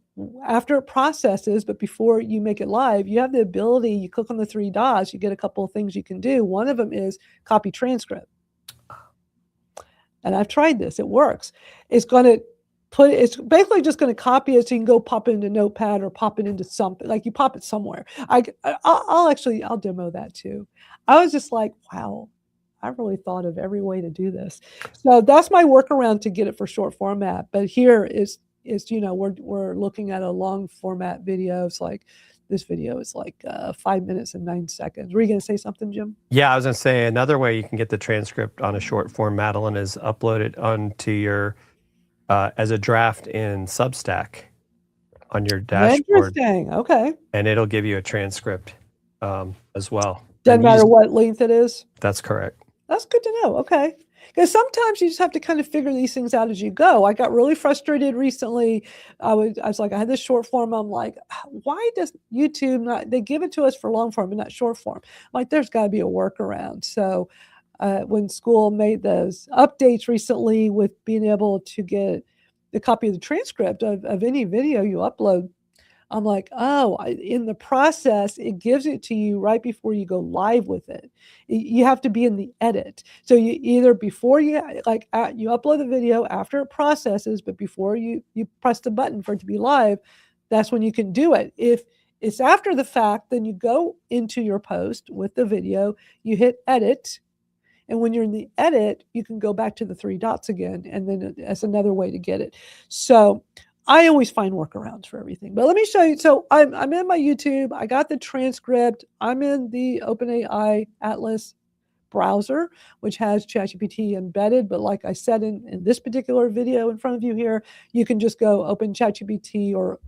after it processes, but before you make it live, you have the ability, you click on the 3 dots, you get a couple of things you can do. One of them is copy transcript. And I've tried this. It works. It's basically just going to copy it so you can go pop it into Notepad or pop it into something. Like, you pop it somewhere. I'll demo that too. I was just like, wow, I really thought of every way to do this. So that's my workaround to get it for short format. But here is we're looking at a long format video. It's like, this video is like 5 minutes and 9 seconds. Were you going to say something, Jim? Yeah, I was going to say another way you can get the transcript on a short form, Madalyn, is upload it onto your as a draft in Substack on your dashboard. Interesting. Okay. And it'll give you a transcript as well. Doesn't matter what length it is. That's correct. That's good to know. Okay. because sometimes you just have to kind of figure these things out as you go. I got really frustrated recently. I was like, I had this short form. I'm like, why does YouTube not, they give it to us for long form but not short form? I'm like, there's got to be a workaround. So when Skool made those updates recently with being able to get the copy of the transcript of any video you upload, I'm like, oh, in the process, it gives it to you right before you go live with it. You have to be in the edit. So you either before you you upload the video after it processes, but before you press the button for it to be live, that's when you can do it. If it's after the fact, then you go into your post with the video, you hit edit. And when you're in the edit, you can go back to the three dots again. And then that's another way to get it. So I always find workarounds for everything. But let me show you. So I'm in my YouTube. I got the transcript. I'm in the OpenAI Atlas browser, which has ChatGPT embedded. But like I said in this particular video in front of you here, you can just go open ChatGPT or,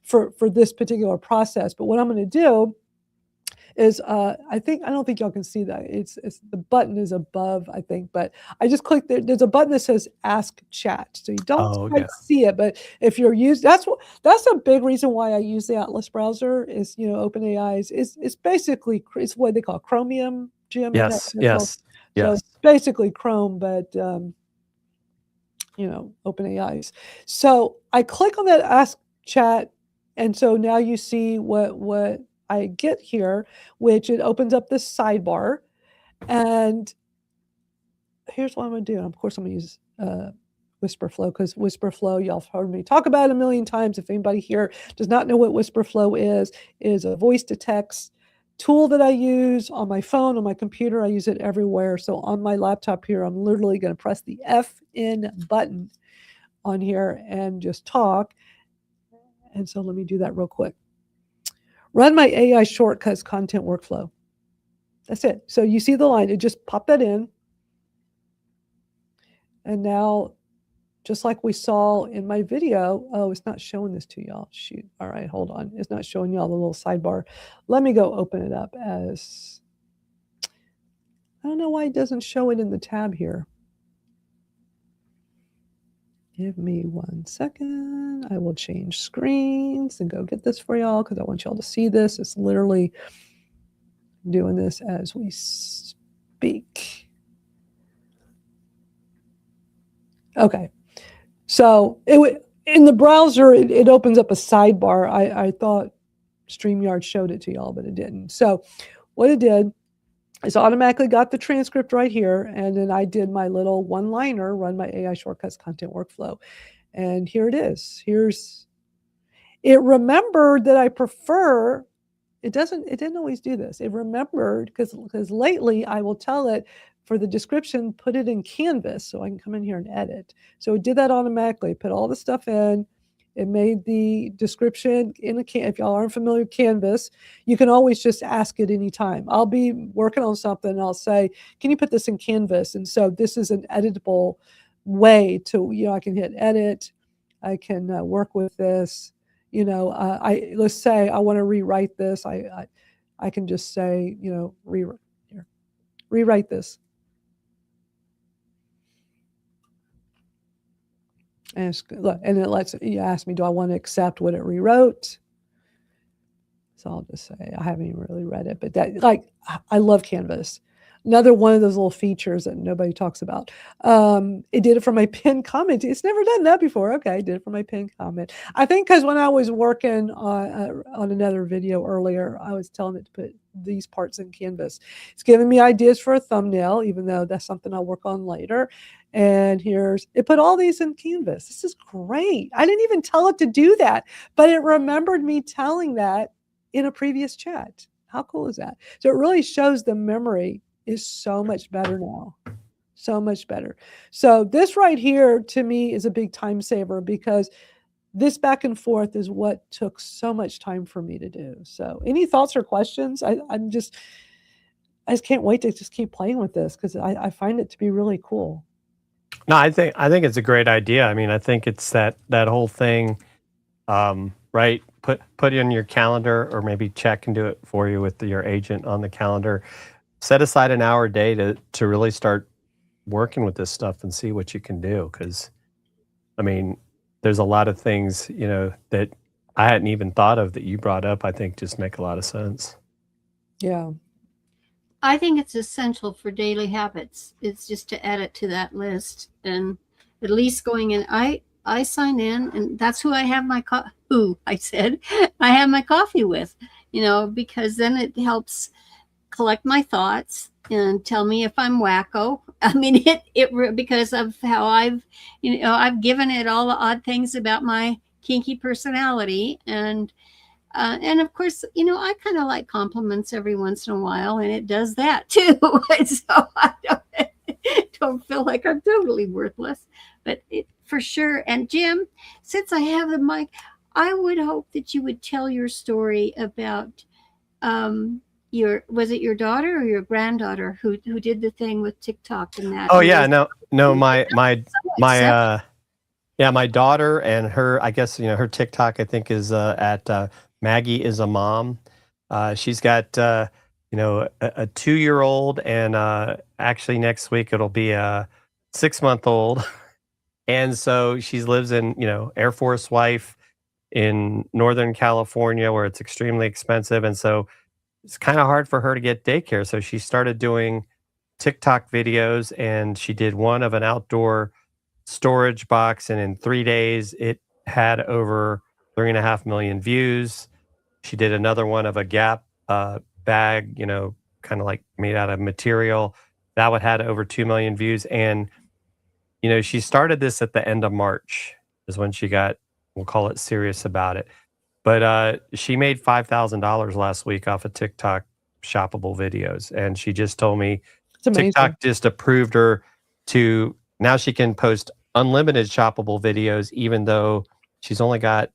for this particular process. But what I'm going to do is I don't think y'all can see that. It's the button is above, I think, but I just clicked there. There's a button that says Ask Chat, so you don't quite see it. But if you're that's a big reason why I use the Atlas browser. Is OpenAI is basically it's what they call Chromium, Jim. Yes. So it's basically Chrome, but OpenAI's. So I click on that Ask Chat, and so now you see what I get here, which it opens up this sidebar. And here's what I'm going to do. And of course, I'm going to use WhisperFlow, because WhisperFlow, y'all have heard me talk about it a million times. If anybody here does not know what WhisperFlow is a voice-to-text tool that I use on my phone, on my computer. I use it everywhere. So on my laptop here, I'm literally going to press the FN button on here and just talk. And so let me do that real quick. Run my AI shortcuts content workflow. That's it. So you see the line, it just popped that in. And now, just like we saw in my video, oh, it's not showing this to y'all. Shoot. All right, hold on. It's not showing y'all the little sidebar. Let me go open it up as, I don't know why it doesn't show it in the tab here. Give me 1 second. I will change screens and go get this for y'all because I want y'all to see this. It's literally doing this as we speak. Okay. So in the browser, it opens up a sidebar. I thought StreamYard showed it to y'all, but it didn't. So what it did is automatically got the transcript right here. And then I did my little one-liner, run my AI shortcuts content workflow. And here it is. It remembered that I prefer, it didn't always do this. It remembered, because lately I will tell it for the description, put it in Canvas so I can come in here and edit. So it did that automatically, put all the stuff in. It made the description if y'all aren't familiar with Canvas, you can always just ask it anytime. I'll be working on something and I'll say, can you put this in Canvas? And so this is an editable way to, I can hit edit. I can work with this. Let's say I want to rewrite this. I can just say, rewrite this. And it lets you ask me, do I want to accept what it rewrote? So I'll just say, I haven't even really read it, but I love Canvas. Another one of those little features that nobody talks about. It did it for my pinned comment. It's never done that before. Okay, I did it for my pinned comment. I think because when I was working on another video earlier, I was telling it to put these parts in Canvas. It's giving me ideas for a thumbnail, even though that's something I'll work on later. And it put all these in Canvas. This is great. I didn't even tell it to do that, but it remembered me telling that in a previous chat. How cool is that? So it really shows the memory is so much better now. So much better. So this right here to me is a big time saver, because this back and forth is what took so much time for me to do. So any thoughts or questions? I just can't wait to just keep playing with this, because I find it to be really cool. No, I think it's a great idea. I mean, I think it's that whole thing, right? Put it in your calendar, or maybe Chat can do it for you with your agent on the calendar. Set aside an hour a day to really start working with this stuff and see what you can do. Because, I mean, there's a lot of things, that I hadn't even thought of that you brought up, I think just make a lot of sense. Yeah. I think it's essential for daily habits. It's just to add it to that list, and at least going in. I sign in, and that's who I have my I have my coffee with, because then it helps collect my thoughts and tell me if I'm wacko. I mean, because of how I've given it all the odd things about my kinky personality, and of course, I kind of like compliments every once in a while, and it does that too. So I don't feel like I'm totally worthless, but for sure. And Jim, since I have the mic, I would hope that you would tell your story about was it your daughter or your granddaughter who did the thing with TikTok and that? Oh yeah, no, my daughter and her, I guess, her TikTok, I think, is at Maggie is a Mom. She's got, a 2-year-old, and actually next week it'll be a 6-month-old. And so she lives in, Air Force wife in Northern California, where it's extremely expensive. And so it's kind of hard for her to get daycare. So she started doing TikTok videos, and she did one of an outdoor storage box, and in 3 days it had over 3.5 million views. She did another one of a Gap bag, kind of like made out of material. That one had over 2 million views. And, she started this at the end of March is when she got, we'll call it, serious about it. But she made $5,000 last week off of TikTok shoppable videos. And she just told me It's amazing. TikTok just approved her to, now she can post unlimited shoppable videos, even though she's only got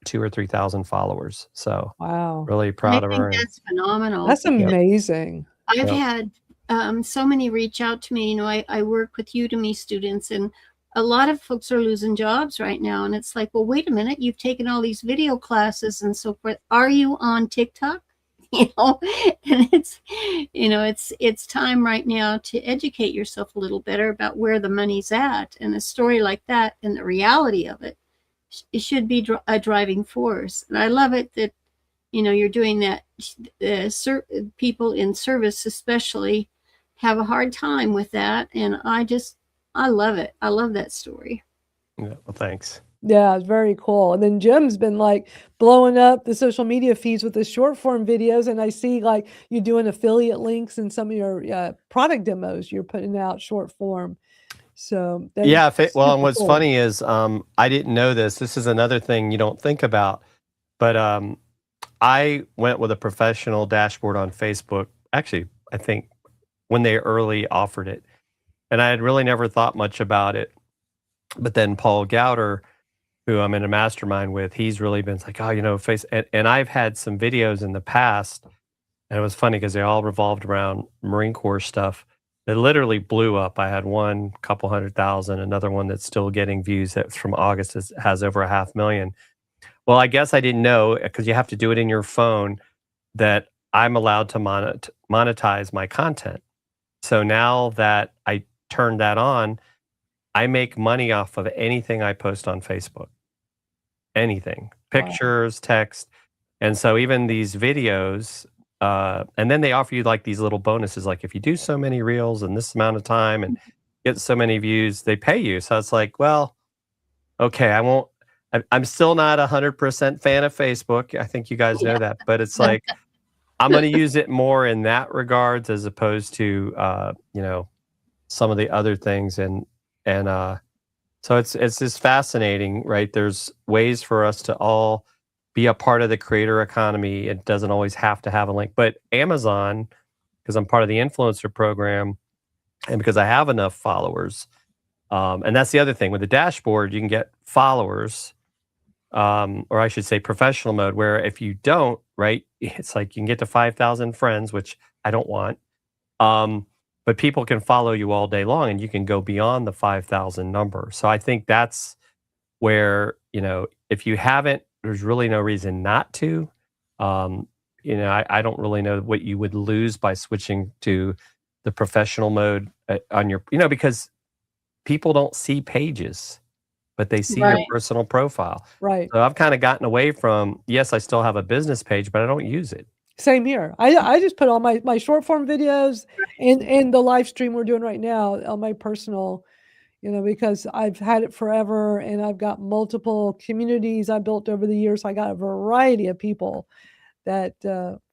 2,000 or 3,000 followers. So Wow. really proud of her. I think that's phenomenal. That's amazing. I've had so many reach out to me. I work with Udemy students, and a lot of folks are losing jobs right now. And it's like, well, wait a minute, you've taken all these video classes and so forth. Are you on TikTok? And it's time right now to educate yourself a little better about where the money's at. And a story like that and the reality of it should be a driving force. And I love it that, you're doing that. People in service especially have a hard time with that. And I love it. I love that story. Yeah, well, thanks. Yeah, it's very cool. And then Jim's been like blowing up the social media feeds with the short form videos. And I see like you doing affiliate links and some of your product demos you're putting out short form. So yeah. Well, and what's funny is I didn't know this. This is another thing you don't think about. But I went with a professional dashboard on Facebook. Actually, I think when they early offered it. And I had really never thought much about it. But then Paul Gowder, who I'm in a mastermind with, he's really been like, and I've had some videos in the past, and it was funny because they all revolved around Marine Corps stuff that literally blew up. I had one, couple 100,000, another one that's still getting views that's from August, has over 500,000. Well, I guess I didn't know, because you have to do it in your phone, that I'm allowed to monetize my content. So now that I turned that on, I make money off of anything I post on Facebook. Anything. Pictures, text. And so even these videos, and then they offer you like these little bonuses, like if you do so many reels in this amount of time and get so many views, they pay you. So it's like, well, okay, I'm still not 100% fan of Facebook. I think you guys know that, but it's like, I'm going to use it more in that regards as opposed to, some of the other things. And so it's just fascinating, right? There's ways for us to all be a part of the creator economy. It doesn't always have to have a link, but Amazon, because I'm part of the influencer program and because I have enough followers. And that's the other thing with the dashboard, you can get followers, or I should say professional mode, where if you don't, right, it's like you can get to 5,000 friends, which I don't want. But people can follow you all day long and you can go beyond the 5,000 number. So I think that's where, if you haven't, there's really no reason not to. I don't really know what you would lose by switching to the professional mode on your, because people don't see pages, but they see your Right. personal profile. Right. So I've kind of gotten away from, yes, I still have a business page, but I don't use it. Same here. I just put all my short form videos and the live stream we're doing right now on my personal, because I've had it forever and I've got multiple communities I built over the years. I got a variety of people that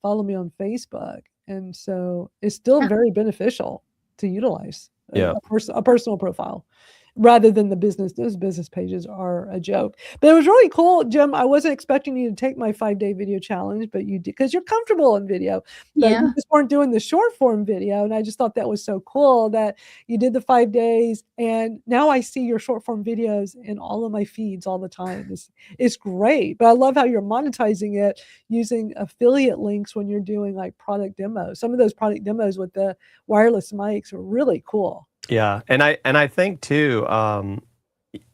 follow me on Facebook. And so it's still very beneficial to utilize a personal profile rather than the business. Those business pages are a joke. But it was really cool, Jim. I wasn't expecting you to take my 5-day video challenge, but you did because you're comfortable in video. But Yeah. you just weren't doing the short form video. And I just thought that was so cool that you did the 5 days. And now I see your short form videos in all of my feeds all the time. It's great. But I love how you're monetizing it using affiliate links when you're doing like product demos. Some of those product demos with the wireless mics are really cool. Yeah. And I think too, and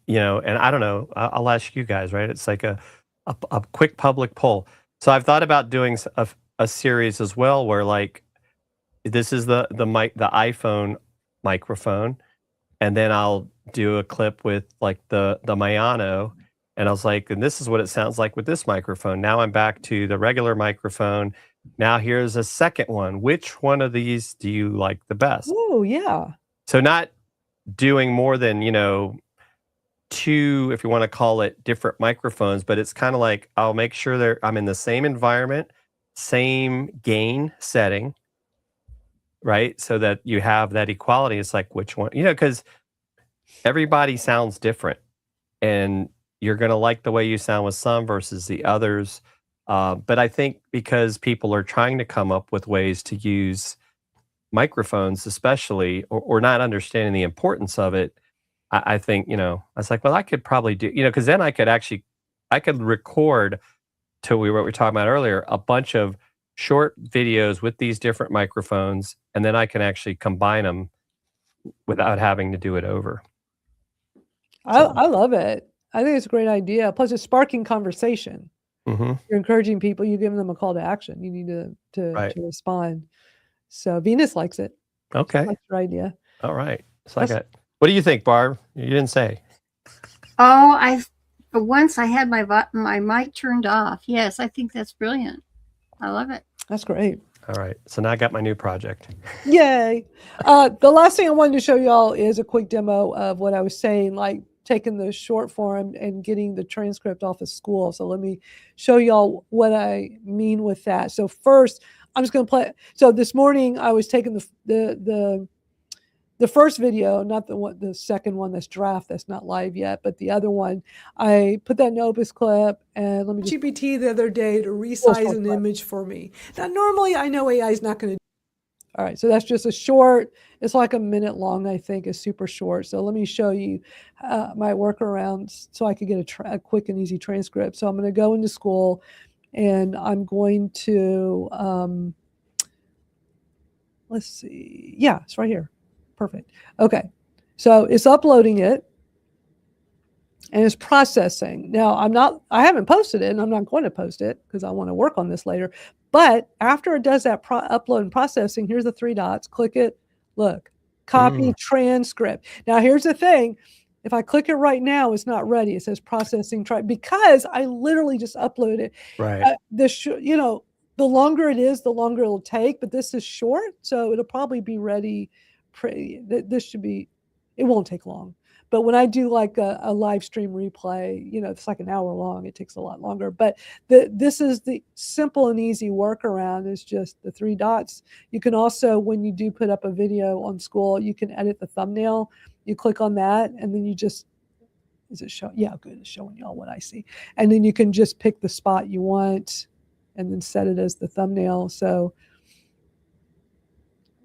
I don't know, I'll ask you guys, right? It's like a quick public poll. So I've thought about doing a series as well, where like, this is the mic, the iPhone microphone. And then I'll do a clip with like the Mayano. And I was like, and this is what it sounds like with this microphone. Now I'm back to the regular microphone. Now here's a second one. Which one of these do you like the best? Oh, yeah. So not doing more than, 2, if you want to call it, different microphones, but it's kind of like, I'll make sure I'm in the same environment, same gain setting, right? So that you have that equality. It's like, which one, because everybody sounds different and you're going to like the way you sound with some versus the others. But I think because people are trying to come up with ways to use microphones, especially, or not understanding the importance of it, I think, I was like, well, I could probably do, because then I could record what we were talking about earlier, a bunch of short videos with these different microphones, and then I can actually combine them without having to do it over. I love it. I think it's a great idea. Plus, it's sparking conversation. Mm-hmm. You're encouraging people. You're giving them a call to action. You need to respond. So Venus likes it. Okay. That's your idea. All right. So what do you think, Barb? You didn't say. Oh, for once I had my mic turned off. Yes, I think that's brilliant. I love it. That's great. All right. So now I got my new project. Yay. The last thing I wanted to show y'all is a quick demo of what I was saying, like taking the short form and getting the transcript off of Skool. So let me show y'all what I mean with that. So first, I'm just going to play. So this morning I was taking the first video, not the second one that's draft, that's not live yet, but the other one. I put that in Opus clip and let me just GPT the other day to resize an image for me. Now normally I know AI is not going to. All right, so that's just a short. It's like a minute long, I think. It's super short. So let me show you my workarounds so I could get a quick and easy transcript. So I'm going to go into Skool. And I'm going to, let's see. Yeah, it's right here. Perfect. Okay. So it's uploading it and it's processing. Now I haven't posted it and I'm not going to post it because I want to work on this later. But after it does that upload and processing, here's the 3 dots. Click it. Look, copy transcript. Now here's the thing. If I click it right now, it's not ready. It says processing because I literally just uploaded it. Right. The longer it is, the longer it'll take. But this is short, so it'll probably be ready. This should be. It won't take long. But when I do like a live stream replay, it's like an hour long. It takes a lot longer. But this is the simple and easy workaround. Is just the 3 dots. You can also, when you do put up a video on Skool, you can edit the thumbnail. You click on that, and then you just, is it show? Yeah, good. It's showing y'all what I see. And then you can just pick the spot you want and then set it as the thumbnail. So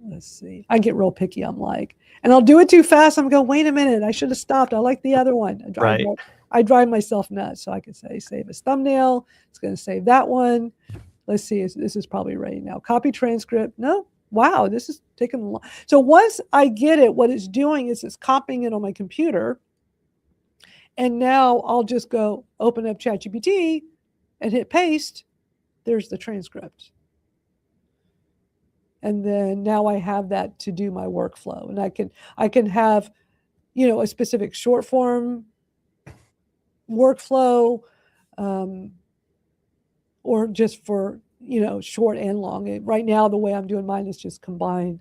let's see. I get real picky. I'm like, and I'll do it too fast. I'm going, wait a minute. I should have stopped. I like the other one. I drive myself nuts. So I can say, save as thumbnail. It's going to save that one. Let's see. This is probably ready now. Copy transcript. No. Wow, this is taking a long. So once I get it, what it's doing is it's copying it on my computer. And now I'll just go open up ChatGPT and hit paste. There's the transcript. And then now I have that to do my workflow, and I can have, a specific short form workflow, or just for, short and long. Right now, the way I'm doing mine is just combined.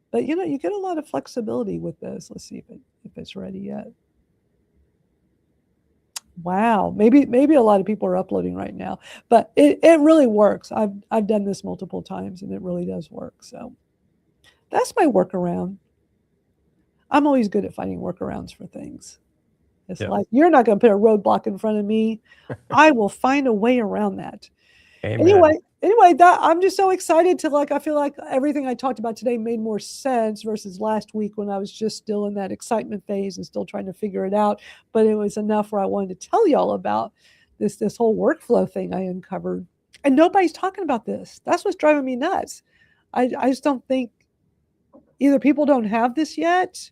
But, you get a lot of flexibility with this. Let's see if it's ready yet. Wow, maybe a lot of people are uploading right now, but it really works. I've done this multiple times, and it really does work. So that's my workaround. I'm always good at finding workarounds for things. It's like, you're not going to put a roadblock in front of me. I will find a way around that. Amen. Anyway, that I'm just so excited to, I feel like everything I talked about today made more sense versus last week when I was just still in that excitement phase and still trying to figure it out. But it was enough where I wanted to tell y'all about this whole workflow thing I uncovered. And nobody's talking about this. That's what's driving me nuts. I just don't think either people don't have this yet,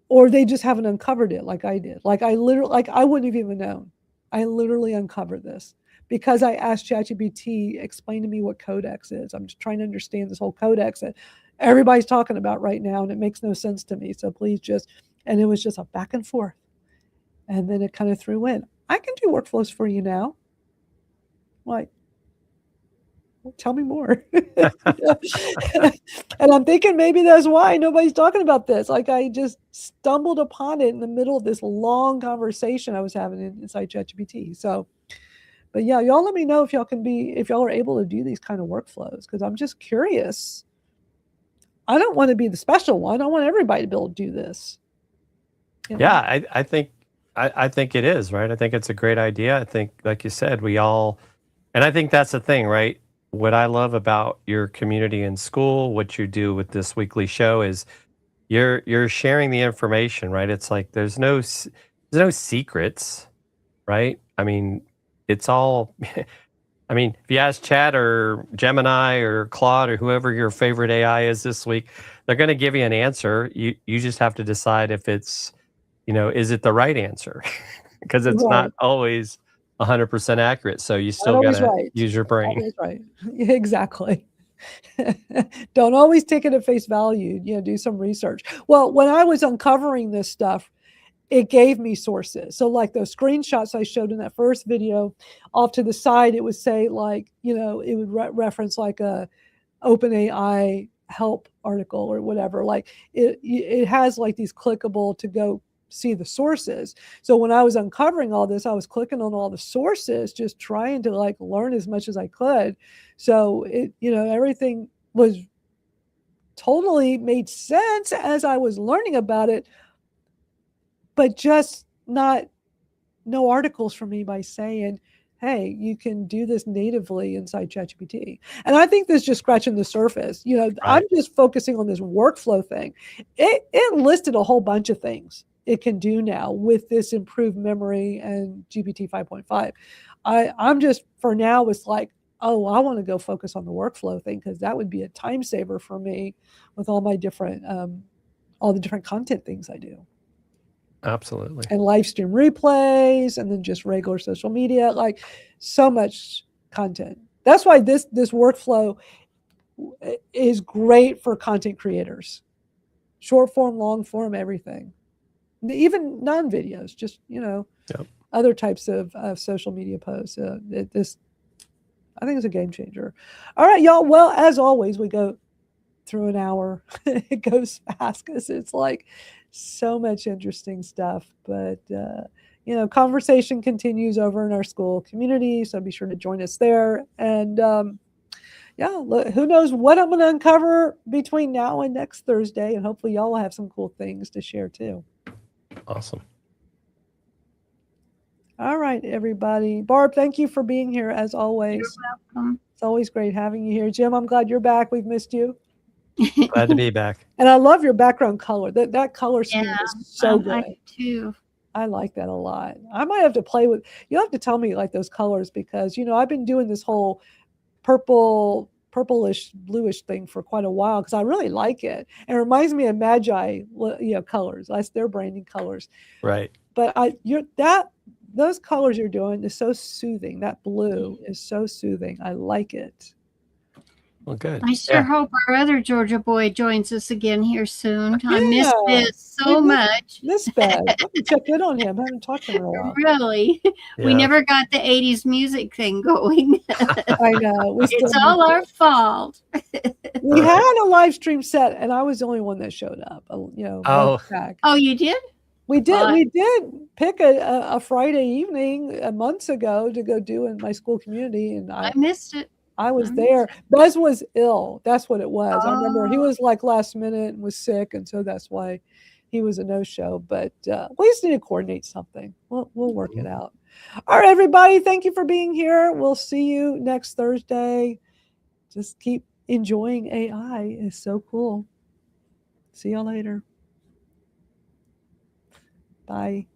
or they just haven't uncovered it like I did. I wouldn't have even known. I literally uncovered this because I asked ChatGPT, explain to me what codex is. I'm just trying to understand this whole codex that everybody's talking about right now, and it makes no sense to me. So please and it was just a back and forth. And then it kind of threw in, I can do workflows for you now. Well, tell me more. And I'm thinking maybe that's why nobody's talking about this. I just stumbled upon it in the middle of this long conversation I was having inside ChatGPT. So, but yeah, y'all let me know if y'all are able to do these kind of workflows, because I'm just curious. I don't want to be the special one. I want everybody to be able to do this. Yeah, I think it is, right? I think it's a great idea. I think, like you said, and I think that's the thing, right? What I love about your community in Skool, what you do with this weekly show, is you're sharing the information, right? It's like there's no secrets, right? I mean, it's all. I mean, if you ask Chat or Gemini or Claude or whoever your favorite AI is this week, they're going to give you an answer. You just have to decide if it's, is it the right answer? Because it's not always 100% accurate. So you still got to use your brain. Always right. Exactly. Don't always take it at face value. Do some research. Well, when I was uncovering this stuff, it gave me sources. So like those screenshots I showed in that first video, off to the side, it would say it would reference like a OpenAI help article or whatever. It has like these clickable to go see the sources. So when I was uncovering all this, I was clicking on all the sources, just trying to learn as much as I could. So everything was totally made sense as I was learning about it, but just no articles from anybody saying, hey, you can do this natively inside ChatGPT. And I think this is just scratching the surface. Right. I'm just focusing on this workflow thing. It listed a whole bunch of things it can do now with this improved memory and GPT 5.5. I'm just, for now, it's like, oh, I want to go focus on the workflow thing, because that would be a time saver for me with all my different, all the different content things I do. Absolutely. And live stream replays, and then just regular social media, so much content. That's why this workflow is great for content creators. Short form, long form, everything. Even non-videos, just, other types of social media posts. This, I think, is a game changer. All right, y'all. Well, as always, we go through an hour. It goes fast because it's so much interesting stuff. But, conversation continues over in our Skool community. So be sure to join us there. And, who knows what I'm going to uncover between now and next Thursday. And hopefully y'all will have some cool things to share too. Awesome. All right, everybody. Barb, thank you for being here as always. You're welcome. It's always great having you here. Jim, I'm glad you're back. We've missed you. Glad to be back. And I love your background color. That color scheme is so good. I do too. I like that a lot. I might have to play with, you'll have to tell me those colors, because, I've been doing this whole purplish, bluish thing for quite a while, because I really like it. It reminds me of Magi, colors. That's their branding colors. Right. But those colors you're doing is so soothing. That blue is so soothing. I like it. Well, good. I sure hope our other Georgia boy joins us again here soon. I miss Yeah. this so much. Miss Ben. I have to check in on him. I haven't talked to him in a while. Really. We Yeah. never got the 80s music thing going. I know. It's all our fault. We had a live stream set, and I was the only one that showed up. You know. Oh. Back. Oh, you did? We did. Fun. We did pick a Friday evening months ago to go do in my school community, and I missed it. I was there. Buzz was ill. That's what it was. I remember he Oh. was like last minute and was sick, and so that's why he was a no-show. But we just need to coordinate something. We'll work it out. All right, everybody. Thank you for being here. We'll see you next Thursday. Just keep enjoying AI. It's so cool. See y'all later. Bye.